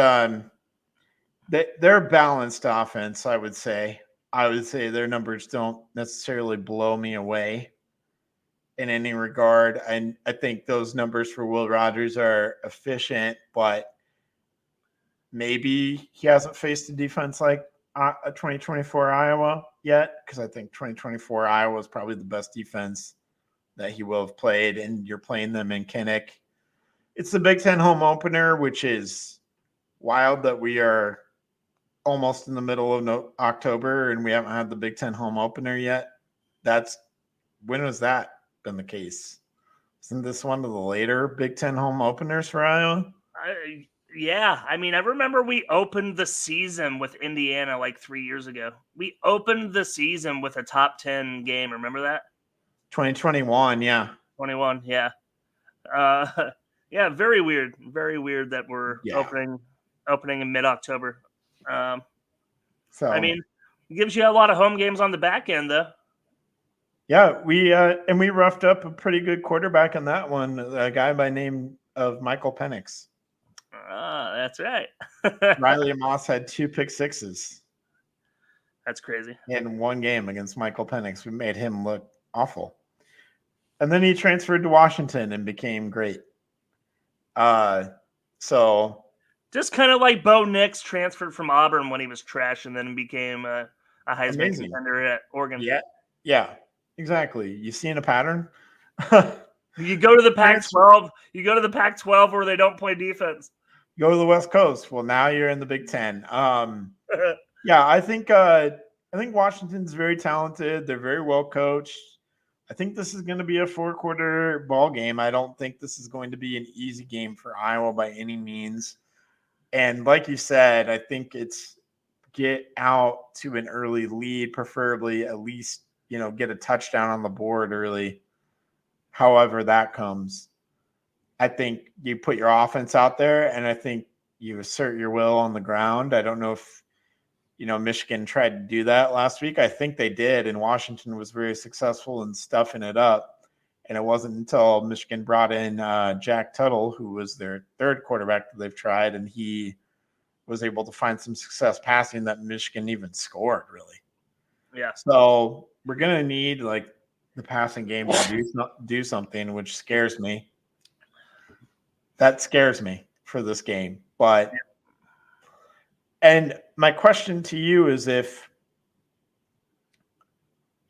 they're a balanced offense, I would say. I would say their numbers don't necessarily blow me away in any regard. And I think those numbers for Will Rogers are efficient, but maybe he hasn't faced a defense like a 2024 Iowa yet, because I think 2024 Iowa is probably the best defense that he will have played, and you're playing them in Kinnick. It's the Big Ten home opener, which is wild that we are almost in the middle of October and we haven't had the Big Ten home opener yet. When has that been the case? Isn't this one of the later Big Ten home openers for Iowa? Yeah. I mean, I remember we opened the season with Indiana like 3 years ago. We opened the season with a top 10 game. Remember that? 2021. Yeah. 21. Yeah. Yeah. Very weird. Very weird that we're opening in mid-October. So I mean, it gives you a lot of home games on the back end, though. Yeah, we roughed up a pretty good quarterback on that one, a guy by name of Michael Penix. That's right. Riley Moss had 2 pick sixes. That's crazy. In one game against Michael Penix, we made him look awful. And then he transferred to Washington and became great. So. Just kind of like Bo Nix transferred from Auburn when he was trash and then became a Heisman contender at Oregon. Yeah, exactly. You seeing a pattern? You go to the Pac-12. You go to the Pac-12 where they don't play defense. Go to the West Coast. Well, now you're in the Big Ten. Yeah, I think I think Washington's very talented. They're very well coached. I think this is going to be a 4-quarter ball game. I don't think this is going to be an easy game for Iowa by any means. And like you said, I think it's get out to an early lead, preferably at least, get a touchdown on the board early. However that comes. I think you put your offense out there, and I think you assert your will on the ground. I don't know if, Michigan tried to do that last week. I think they did, and Washington was very successful in stuffing it up. And it wasn't until Michigan brought in Jack Tuttle, who was their third quarterback that they've tried, and he was able to find some success passing that Michigan even scored, really. Yeah. So we're going to need, the passing game to do something, which scares me. That scares me for this game. But and my question to you is if,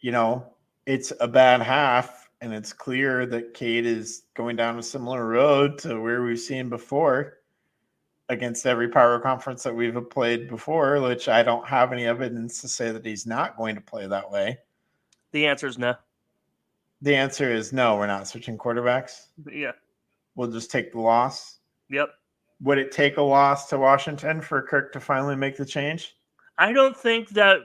it's a bad half and it's clear that Cade is going down a similar road to where we've seen before against every power conference that we've played before, which I don't have any evidence to say that he's not going to play that way. The answer is no. The answer is no, we're not switching quarterbacks. Yeah. We'll just take the loss. Yep. Would it take a loss to Washington for Kirk to finally make the change? I don't think that.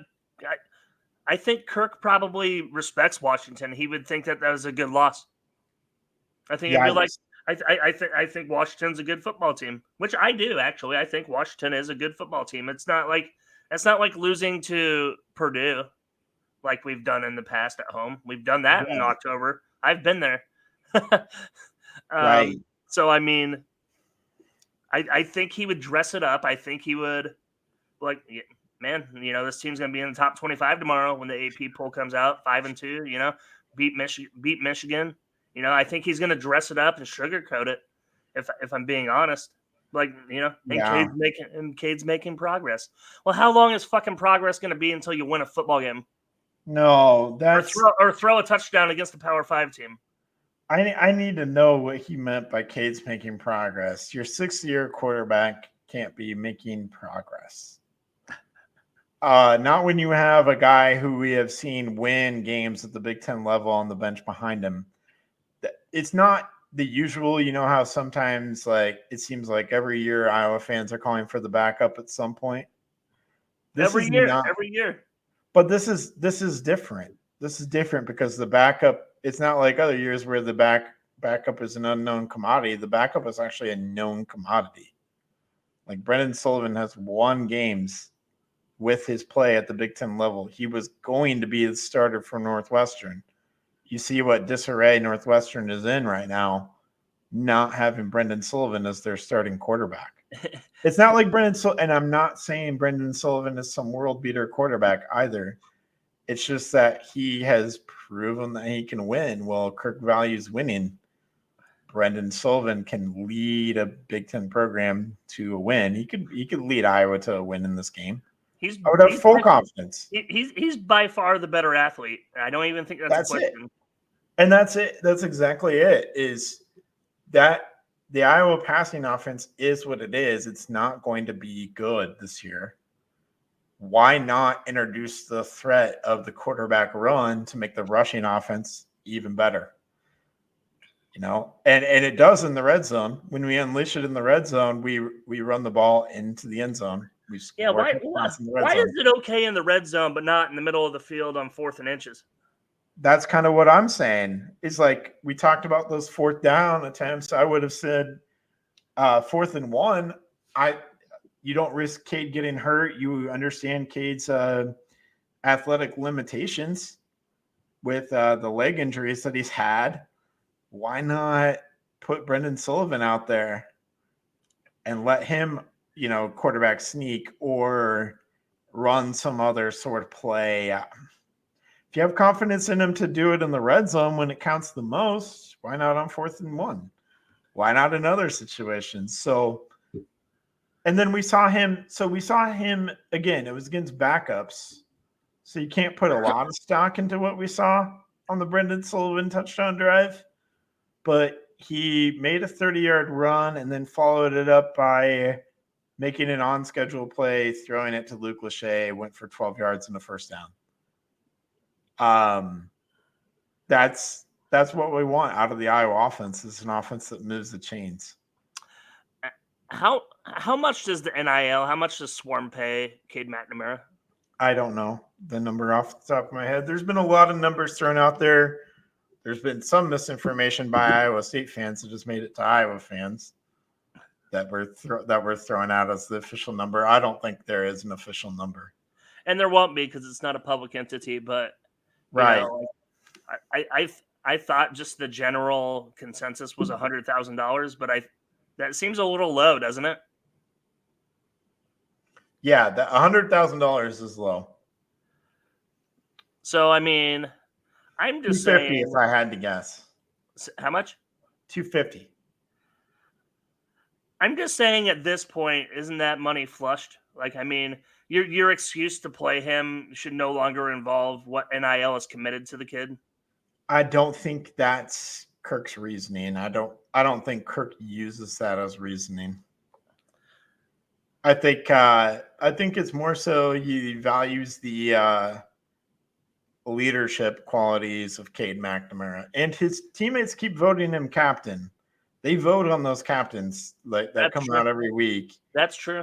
I think Kirk probably respects Washington. He would think that was a good loss. I think it'd be like. I think Washington's a good football team, which I do actually. I think Washington is a good football team. It's not like losing to Purdue, like we've done in the past at home. We've done that in October. I've been there. Right. So I mean, I think he would dress it up. I think he would, man, this team's gonna be in the top 25 tomorrow when the AP poll comes out, 5-2. Beat Michigan. I think he's going to dress it up and sugarcoat it. If I'm being honest, Cade's making progress. Well, how long is fucking progress going to be until you win a football game? No, or throw a touchdown against a Power 5 team. I need to know what he meant by Cade's making progress. Your 6th-year quarterback can't be making progress. Not when you have a guy who we have seen win games at the Big Ten level on the bench behind him. It's not the usual, how sometimes it seems like every year Iowa fans are calling for the backup at some point. Every year. But this is different. This is different because the backup, it's not like other years where the backup is an unknown commodity. The backup is actually a known commodity. Like Brendan Sullivan has won games with his play at the Big Ten level. He was going to be the starter for Northwestern. You see what disarray Northwestern is in right now, not having Brendan Sullivan as their starting quarterback. It's not like and I'm not saying Brendan Sullivan is some world beater quarterback either. It's just that he has proven that he can win. Well, Kirk values winning. Brendan Sullivan can lead a Big Ten program to a win. He could lead Iowa to a win in this game. I would have full confidence. He's by far the better athlete. I don't even think that's a question. It. And that's it. That's exactly it. Is that the Iowa passing offense is what it is. It's not going to be good this year. Why not introduce the threat of the quarterback run to make the rushing offense even better? And it does in the red zone. When we unleash it in the red zone, we run the ball into the end zone. Why is it okay in the red zone but not in the middle of the field on 4th and inches? That's kind of what I'm saying. It's like we talked about those 4th down attempts. I would have said 4th and 1. You don't risk Cade getting hurt. You understand Cade's athletic limitations with the leg injuries that he's had. Why not put Brendan Sullivan out there and let him, quarterback sneak or run some other sort of play? If you have confidence in him to do it in the red zone when it counts the most, why not on 4th and 1? Why not in other situations? And then we saw him again. It was against backups. So you can't put a lot of stock into what we saw on the Brendan Sullivan touchdown drive. But he made a 30-yard run and then followed it up by making an on-schedule play, throwing it to Luke Lachey, went for 12 yards and a first down. That's what we want out of the Iowa offense. It's an offense that moves the chains. How much does the NIL? How much does Swarm pay Cade McNamara? I don't know the number off the top of my head. There's been a lot of numbers thrown out there. There's been some misinformation by Iowa State fans that just made it to Iowa fans that were thrown out as the official number. I don't think there is an official number, and there won't be because it's not a public entity. But right, know, I thought just the general consensus was $100,000, but that seems a little low, doesn't it? Yeah, that $100,000 is low. So I mean, I'm just saying. If I had to guess, how much? $250. I'm just saying at this point, isn't that money flushed? Like, I mean, your excuse to play him should no longer involve what NIL is committed to the kid. I don't think that's Kirk's reasoning. I don't think Kirk uses that as reasoning. I think it's more so he values the leadership qualities of Cade McNamara, and his teammates keep voting him captain. They vote on those captains like that come out every week. That's true.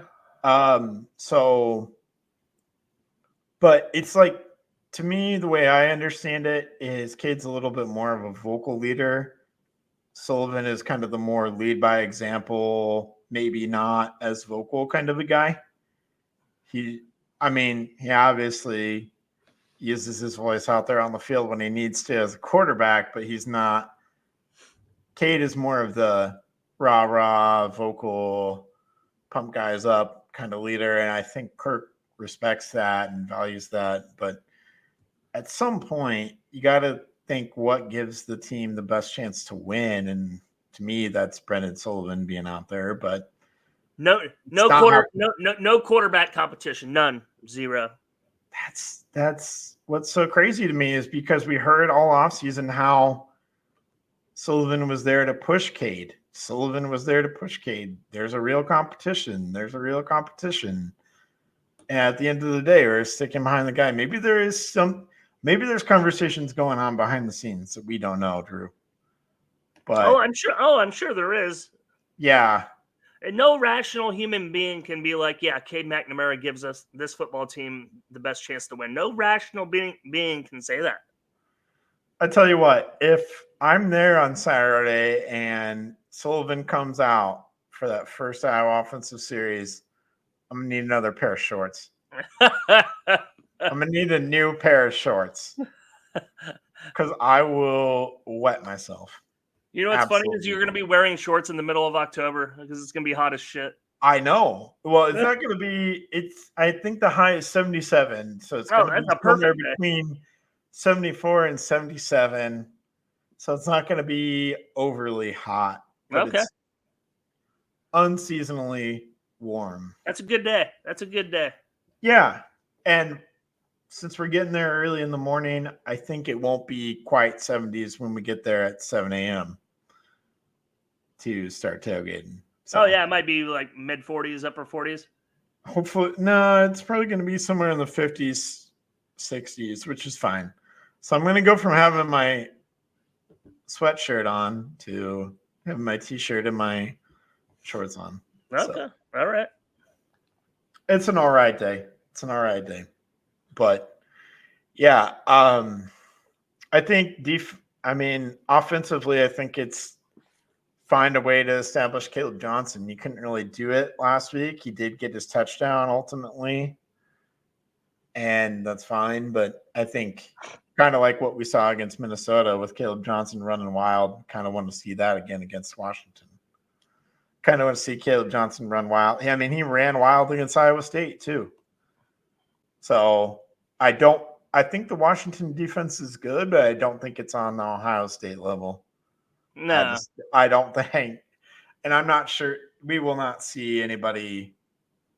So, but it's like, to me, the way I understand it is Cade's a little bit more of a vocal leader. Sullivan is kind of the more lead by example, maybe not as vocal kind of a guy. He obviously uses his voice out there on the field when he needs to as a quarterback, but he's not. Cade is more of the rah-rah, vocal, pump guys up kind of leader, and I think Kirk respects that and values that. But at some point, you got to think what gives the team the best chance to win, and to me, that's Brendan Sullivan being out there. But no quarterback competition, none, zero. That's what's so crazy to me is because we heard all offseason how Sullivan was there to push Cade. There's a real competition. And at the end of the day, we're sticking behind the guy. Maybe there's conversations going on behind the scenes that we don't know, Drew. But I'm sure there is. Yeah. And no rational human being can be like, yeah, Cade McNamara gives us this football team the best chance to win. No rational being can say that. I tell you what, if I'm there on Saturday and Sullivan comes out for that first Iowa offensive series, I'm going to need another pair of shorts. I'm going to need a new pair of shorts because I will wet myself. You know what's funny is you're going to be wearing shorts in the middle of October because it's going to be hot as shit. I know. Well, it's not going to be. I think the high is 77, so it's going to be somewhere between 74 and 77. So it's not going to be overly hot. Okay. It's unseasonally warm. That's a good day. Yeah, and since we're getting there early in the morning, I think it won't be quite 70s when we get there at 7 a.m. to start tailgating. So, it might be like mid 40s, upper 40s. Hopefully, no, it's probably going to be somewhere in the 50s, 60s, which is fine. So I'm going to go from having my sweatshirt on to having my t-shirt and my shorts on. Okay, all right. It's an all right day. But yeah, I think offensively, I think it's find a way to establish Caleb Johnson. You couldn't really do it last week. He did get his touchdown ultimately, and that's fine. But I think kind of like what we saw against Minnesota with Caleb Johnson running wild, kind of want to see that again against Washington. Kind of want to see Caleb Johnson run wild. I mean, he ran wild against Iowa State too. So I think the Washington defense is good, but I don't think it's on the Ohio State level. No. I don't think, and I'm not sure we will not see anybody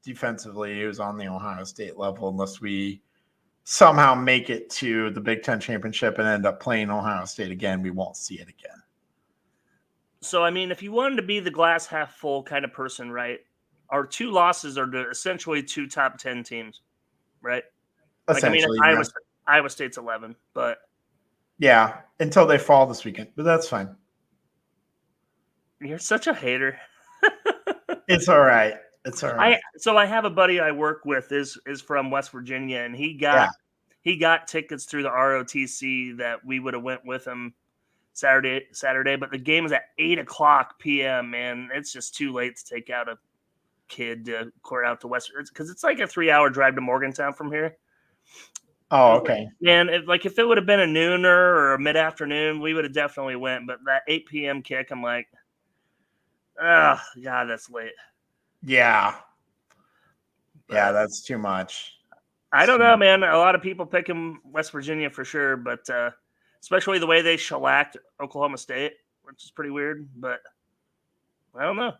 defensively who's on the Ohio State level unless we somehow make it to the Big Ten championship and end up playing Ohio State again. We won't see it again. So, I mean, if you wanted to be the glass half full kind of person, right? our 2 losses are to essentially 2 top 10 teams, right? Essentially, Iowa State's 11, but yeah, until they fall this weekend, but that's fine. you're such a hater. It's all right. It's all right. So I have a buddy I work with is from West Virginia, and he got tickets through the ROTC that we would have went with him Saturday, but the game is at 8:00 p.m. Man, it's just too late to take out a kid to court out to West, because it's like a 3-hour drive to Morgantown from here. Oh, okay. Man, if it would have been a nooner or a mid afternoon, we would have definitely went. But that 8 p.m. kick, I'm like, oh God, that's late. Yeah, that's too much. I don't know, man. A lot of people picking West Virginia for sure, but especially the way they shellacked Oklahoma State, which is pretty weird. But I don't know.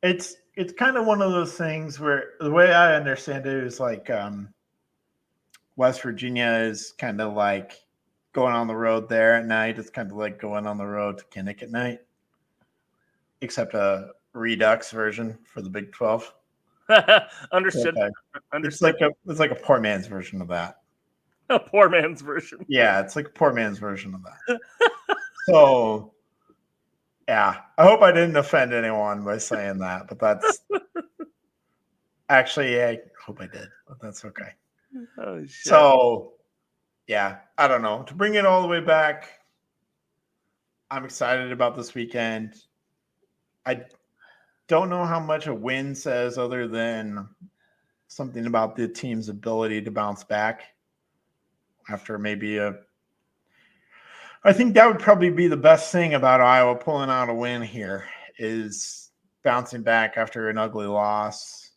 It's kind of one of those things where the way I understand it is like West Virginia is kind of like going on the road there at night. It's kind of like going on the road to Kinnick at night, except a Redux version for the Big 12. Understood. Okay. Understood. It's like a poor man's version of that. A poor man's version. Yeah, it's like a poor man's version of that. So, yeah, I hope I didn't offend anyone by saying that, but that's actually, I hope I did, but that's okay. Oh, shit. So, yeah, I don't know. To bring it all the way back, I'm excited about this weekend. I don't know how much a win says other than something about the team's ability to bounce back after maybe I think that would probably be the best thing about Iowa pulling out a win here is bouncing back after an ugly loss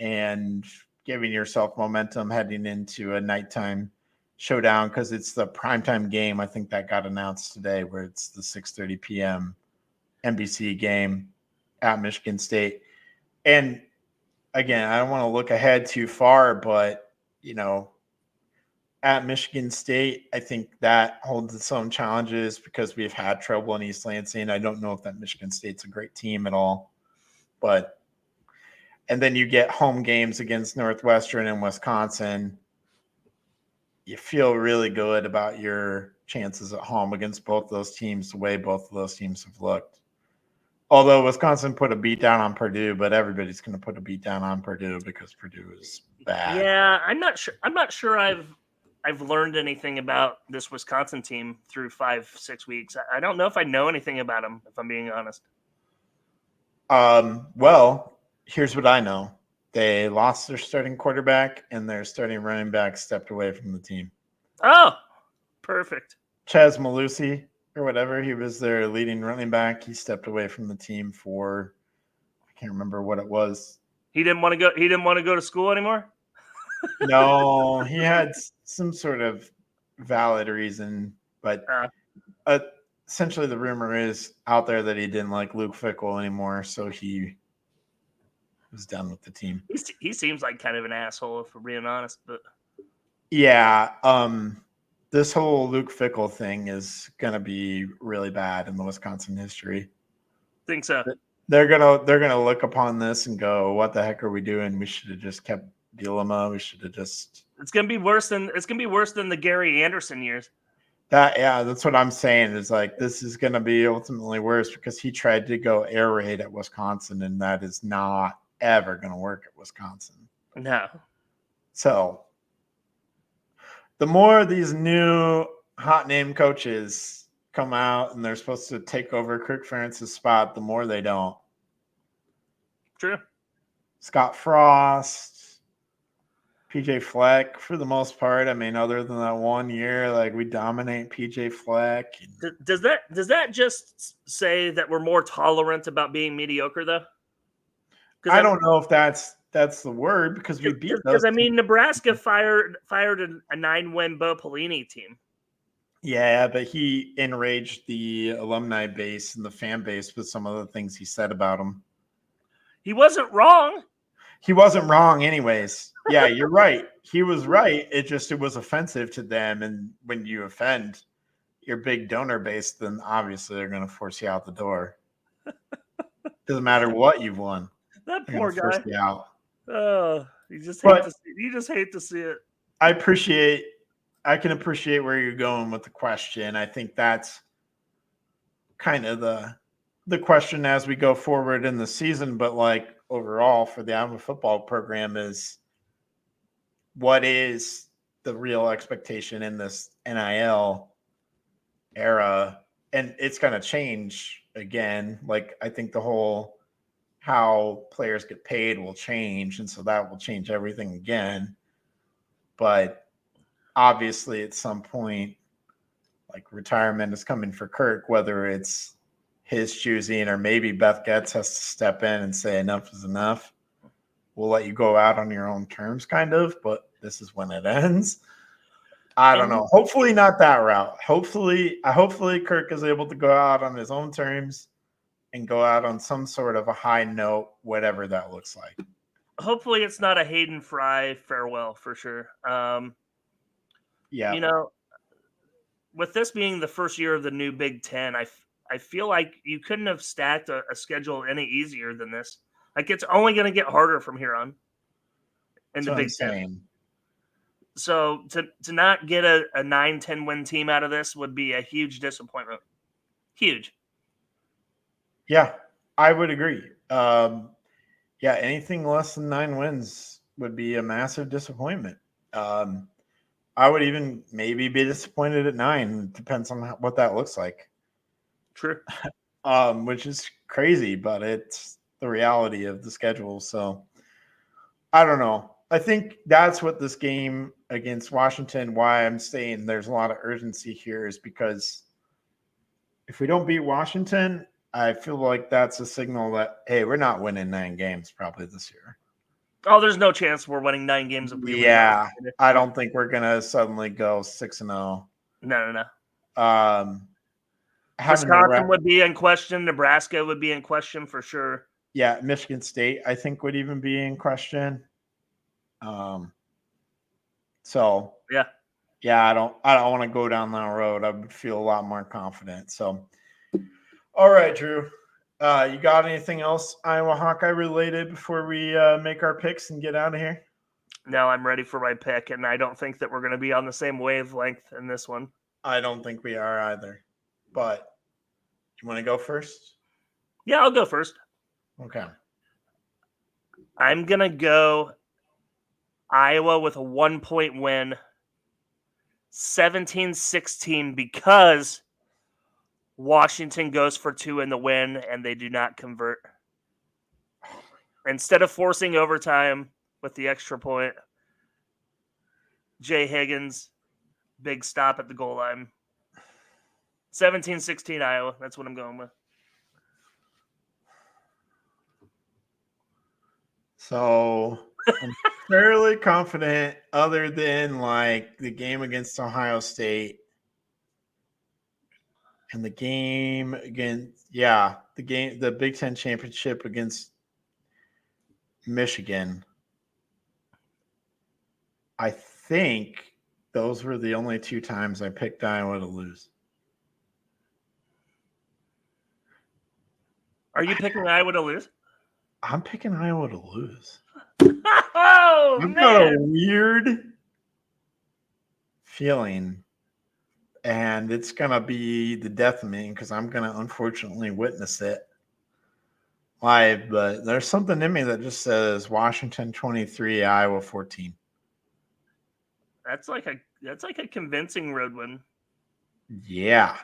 and giving yourself momentum heading into a nighttime showdown, because it's the primetime game. I think that got announced today, where it's the 6:30 p.m. NBC game at Michigan State. And again, I don't want to look ahead too far, but at Michigan State, I think that holds its own challenges because we've had trouble in East Lansing. I don't know if that Michigan State's a great team at all, and then you get home games against Northwestern and Wisconsin. You feel really good about your chances at home against both those teams, the way both of those teams have looked. Although Wisconsin put a beat down on Purdue, but everybody's going to put a beat down on Purdue because Purdue is bad. Yeah, I'm not sure I've learned anything about this Wisconsin team through 5-6 weeks. I don't know if I know anything about them, if I'm being honest. Well, here's what I know. They lost their starting quarterback, and their starting running back stepped away from the team. Oh, perfect. Chaz Malusi, or whatever, he was their leading running back. He stepped away from the team for, I can't remember what it was. He didn't want to go. He didn't want to go to school anymore. No, he had some sort of valid reason, but essentially the rumor is out there that he didn't like Luke Fickell anymore, so he was done with the team. He seems like kind of an asshole, if we're being honest. But yeah, this whole Luke Fickell thing is gonna be really bad in the Wisconsin history. Think so. They're gonna look upon this and go, "What the heck are we doing? We should have just kept Bielema. We should have just." It's gonna be worse than the Gary Anderson years. That's what I'm saying. Is like this is gonna be ultimately worse because he tried to go air raid at Wisconsin, and that is not ever gonna work at Wisconsin. No. So the more these new hot name coaches come out and they're supposed to take over Kirk Ferentz's spot, the more they don't. True. Scott Frost, PJ Fleck, for the most part. I mean, other than that 1 year, like we dominate PJ Fleck. Does that just say that we're more tolerant about being mediocre, though? I don't know if that's the word, because we beat those. Because I mean, Nebraska fired a 9-win Bo Pelini team. Yeah, but he enraged the alumni base and the fan base with some of the things he said about him. He wasn't wrong. He wasn't wrong anyways. Yeah, you're right. He was right. It was offensive to them. And when you offend your big donor base, then obviously they're going to force you out the door. Doesn't matter what you've won. That I'm poor gonna force guy. you out. Oh, you just But- hate to see it. I can appreciate where you're going with the question. I think that's kind of the question as we go forward in the season, but like overall for the Iowa football program is what is the real expectation in this NIL era? And it's going to change again. Like I think the whole how players get paid will change, and so that will change everything again. But obviously at some point, like retirement is coming for Kirk, whether it's his choosing or maybe Beth Getz has to step in and say enough is enough. We'll let you go out on your own terms, kind of, but this is when it ends. I don't know. Hopefully not that route. Hopefully Kirk is able to go out on his own terms and go out on some sort of a high note, whatever that looks like. Hopefully it's not a Hayden Fry farewell for sure. Yeah. You know, with this being the first year of the new Big Ten, I feel like you couldn't have stacked a schedule any easier than this. Like it's only going to get harder from here on in the Big Ten. So to not get a 9-10 win team out of this would be a huge disappointment. Huge. Yeah, I would agree. Yeah, anything less than 9 wins would be a massive disappointment. I would even maybe be disappointed at 9. It depends on what that looks like. True. Which is crazy, but it's the reality of the schedule. So I don't know. I think that's what this game against Washington, why I'm saying there's a lot of urgency here, is because if we don't beat Washington, I feel like that's a signal that, hey, we're not winning 9 games probably this year. Oh, there's no chance we're winning 9 games if we win. Yeah, I don't think we're going to suddenly go 6-0. No. Wisconsin would be in question. Nebraska would be in question for sure. Yeah, Michigan State, I think, would even be in question. So yeah, I don't want to go down that road. I would feel a lot more confident. So, all right, Drew, you got anything else Iowa Hawkeye related before we make our picks and get out of here? No, I'm ready for my pick, and I don't think that we're going to be on the same wavelength in this one. I don't think we are either. But you want to go first? Yeah, I'll go first. Okay. I'm going to go Iowa with a 1-point win, 17-16, because Washington goes for 2 in the win and they do not convert. Instead of forcing overtime with the extra point, Jay Higgins, big stop at the goal line. 17-16 Iowa. That's what I'm going with. So I'm fairly confident, other than like the game against Ohio State and the game against, the Big Ten championship against Michigan. I think those were the only 2 times I picked Iowa to lose. Are you picking Iowa to lose? I'm picking Iowa to lose. Oh, I've man. got a weird feeling, and it's going to be the death of me because I'm going to unfortunately witness it live. But there's something in me that just says Washington 23, Iowa 14. That's like a convincing road win. Yeah.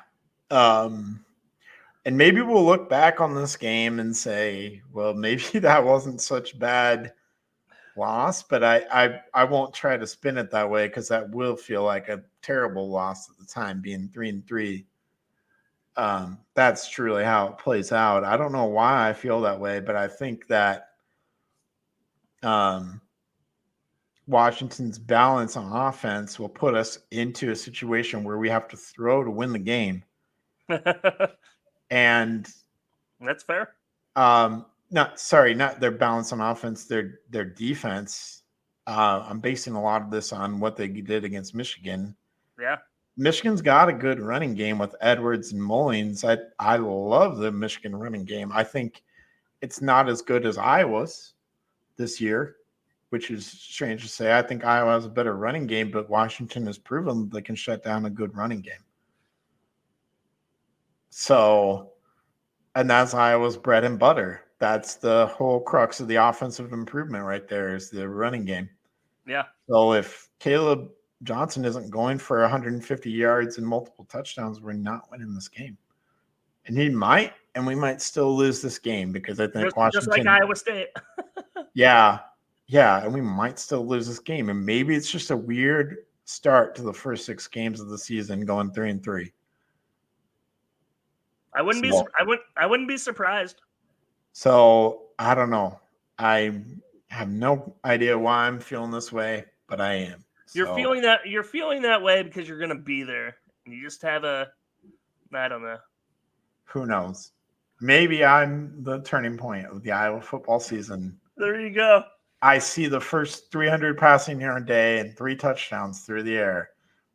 And maybe we'll look back on this game and say, well, maybe that wasn't such a bad loss, but I won't try to spin it that way because that will feel like a terrible loss at the time, being 3-3. That's truly how it plays out. I don't know why I feel that way, but I think that Washington's balance on offense will put us into a situation where we have to throw to win the game. And that's fair. Not their balance on offense, their defense. I'm basing a lot of this on what they did against Michigan. Yeah. Michigan's got a good running game with Edwards and Mullins. I love the Michigan running game. I think it's not as good as Iowa's this year, which is strange to say. I think Iowa has a better running game, but Washington has proven they can shut down a good running game. So, and that's Iowa's bread and butter. That's the whole crux of the offensive improvement right there is the running game. Yeah. So if Caleb Johnson isn't going for 150 yards and multiple touchdowns, we're not winning this game. And he might, and we might still lose this game because I think Washington. Just like Iowa State. Yeah. And we might still lose this game. And maybe it's just a weird start to the first 6 games of the season going 3-3. I wouldn't be surprised. So I don't know. I have no idea why I'm feeling this way, but I am. You're feeling that way because you're gonna be there. You just have I don't know. Who knows? Maybe I'm the turning point of the Iowa football season. There you go. I see the first 300 passing yard day and 3 touchdowns through the air.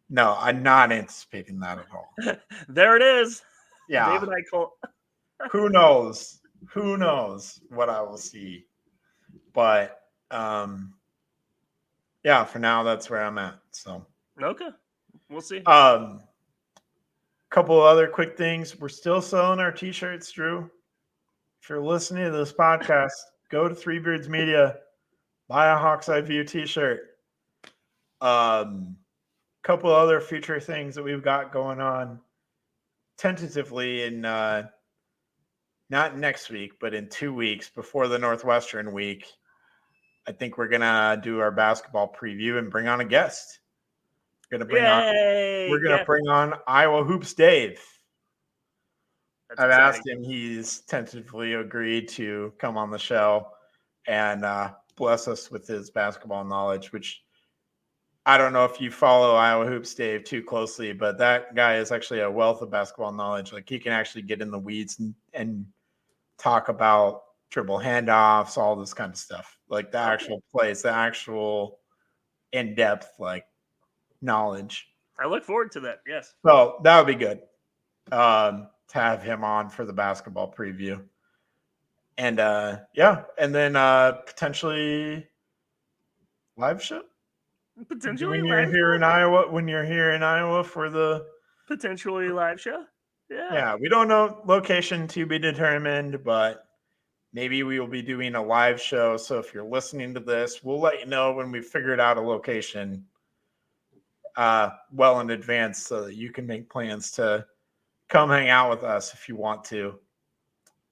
No, I'm not anticipating that at all. There it is. Yeah. David Eichholt. Who knows? Who knows what I will see? But yeah, for now that's where I'm at. So okay, we'll see. Couple other quick things. We're still selling our t-shirts, Drew. If you're listening to this podcast, go to Three Beards Media, buy a Hawks Eye View t-shirt. Couple other future things that we've got going on tentatively in not next week, but in 2 weeks before the Northwestern week. I think we're gonna do our basketball preview and bring on a guest. We're gonna bring on Iowa Hoops Dave. I've asked him; he's tentatively agreed to come on the show and bless us with his basketball knowledge. Which I don't know if you follow Iowa Hoops Dave too closely, but that guy is actually a wealth of basketball knowledge. Like he can actually get in the weeds and talk about dribble handoffs, all this kind of stuff, like the actual plays, the actual in-depth like knowledge. I look forward to that. Yes. So that would be good to have him on for the basketball preview. And and then potentially live show. Potentially when you're here in Iowa for the potentially live show. Yeah, we don't know, location to be determined, but maybe we will be doing a live show. So if you're listening to this, we'll let you know when we figured out a location well in advance so that you can make plans to come hang out with us if you want to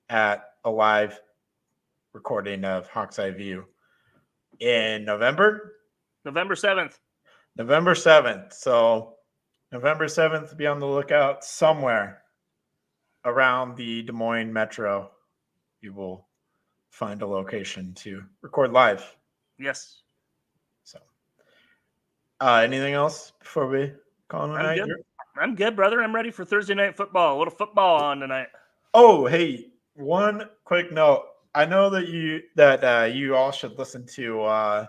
at a live recording of Hawks Eye View in November 7th. So November 7th, be on the lookout somewhere around the Des Moines metro. You will find a location to record live. Yes. So, anything else before we call it a night? I'm good, brother. I'm ready for Thursday night football. A little football on tonight. Oh, hey, one quick note. I know that you all should listen to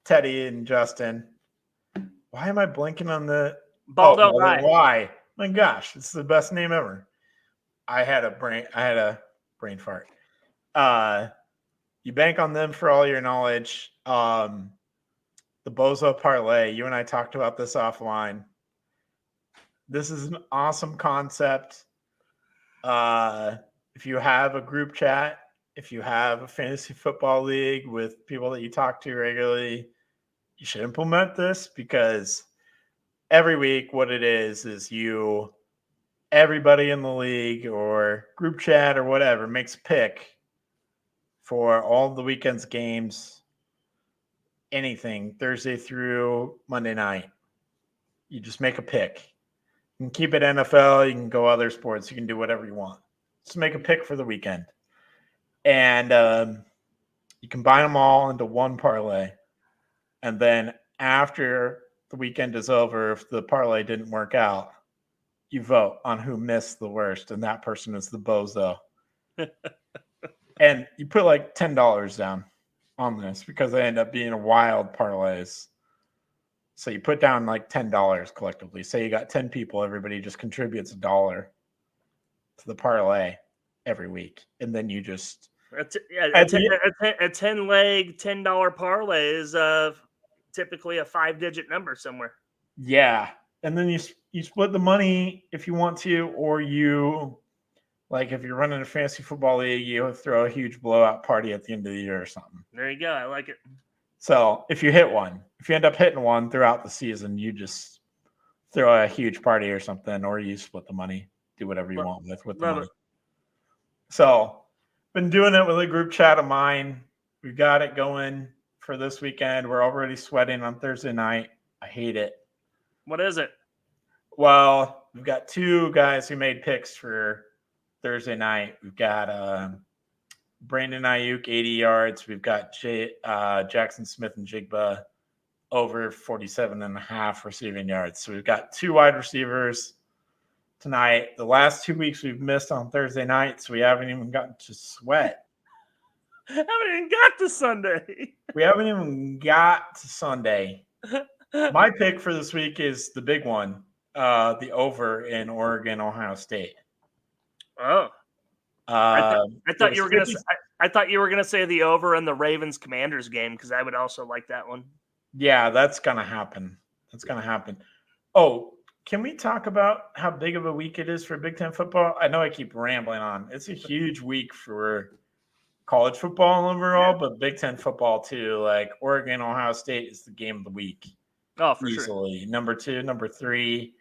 Teddy and Justin. Why am I blanking on the Baldo Why? My gosh, it's the best name ever. I had a brain fart. You bank on them for all your knowledge. The Bozo Parlay, you and I talked about this offline. This is an awesome concept. If you have a group chat, if you have a fantasy football league with people that you talk to regularly, you should implement this because every week what it is everybody in the league or group chat or whatever makes a pick for all the weekend's games, anything, Thursday through Monday night. You just make a pick. You can keep it NFL, you can go other sports, you can do whatever you want. Just make a pick for the weekend. And you combine them all into one parlay. And then after the weekend is over, if the parlay didn't work out, you vote on who missed the worst, and that person is the bozo. And you put like $10 down on this because they end up being wild parlays. So you put down like $10 collectively. Say you got 10 people, everybody just contributes $1 to the parlay. every week, and then you just A 10-leg, $10 parlay is typically a 5-digit number somewhere. yeah, and then you split the money if you want to, or you like if you're running a fantasy football league, you throw a huge blowout party at the end of the year or something. There you go. I like it. So if you end up hitting one throughout the season, you just throw a huge party or something, or you split the money, do whatever you want with the money. So been doing it with a group chat of mine. We got it going for this weekend. We're already sweating on Thursday night. I hate it. What is it? Well, we've got 2 guys who made picks for Thursday night. We've got Brandon Ayuk, 80 yards. We've got Jackson Smith and Jigba over 47.5 receiving yards. So we've got 2 wide receivers tonight. The last 2 weeks we've missed on Thursday night, so we haven't even gotten to sweat. Haven't even got to Sunday. We haven't even got to Sunday. My pick for this week is the big one, the over in Oregon, Ohio State. Oh, I thought you were gonna. I thought you were gonna say the over in the Ravens Commanders game because I would also like that one. Yeah, that's gonna happen. Oh, can we talk about how big of a week it is for Big Ten football? I know I keep rambling on. It's a huge week for college football overall, but Big Ten football too. Like Oregon, Ohio State is the game of the week. Oh, for easily. Sure. Number 2, number 3.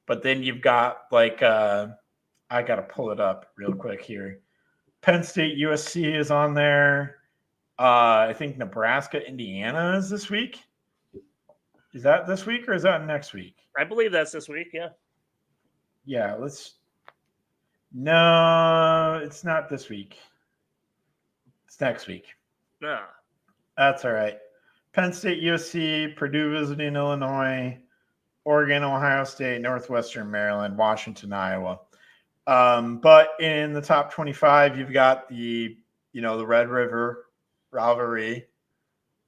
But then you've got like I got to pull it up real quick here. Penn State, USC is on there. I think Nebraska, Indiana is this week. Is that this week or is that next week? I believe that's this week, yeah. Yeah, No, it's not this week. It's next week. No. That's all right. Penn State, USC, Purdue visiting Illinois, Oregon, Ohio State, Northwestern Maryland, Washington, Iowa. But in the top 25, you've got the Red River rivalry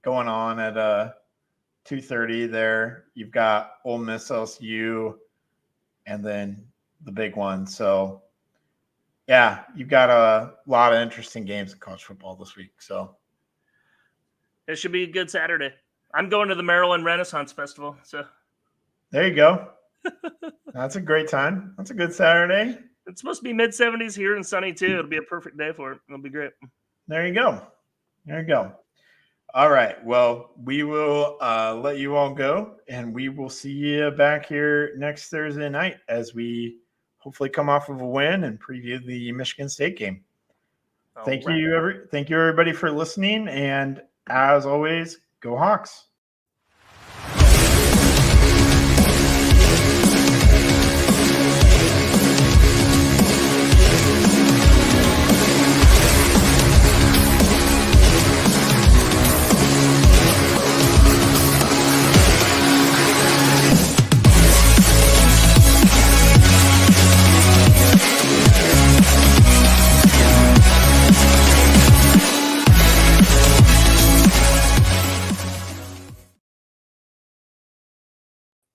going on at 2:30 there. You've got Ole Miss, LSU, and then the big one. So, yeah, you've got a lot of interesting games in college football this week. So it should be a good Saturday. I'm going to the Maryland Renaissance Festival. So there you go. That's a great time. That's a good Saturday. It's supposed to be mid-70s here and sunny too. It'll be a perfect day for it. It'll be great. There you go. All right. Well, we will let you all go, and we will see you back here next Thursday night as we hopefully come off of a win and preview the Michigan State game. Thank you, everybody, for listening. And as always, go Hawks.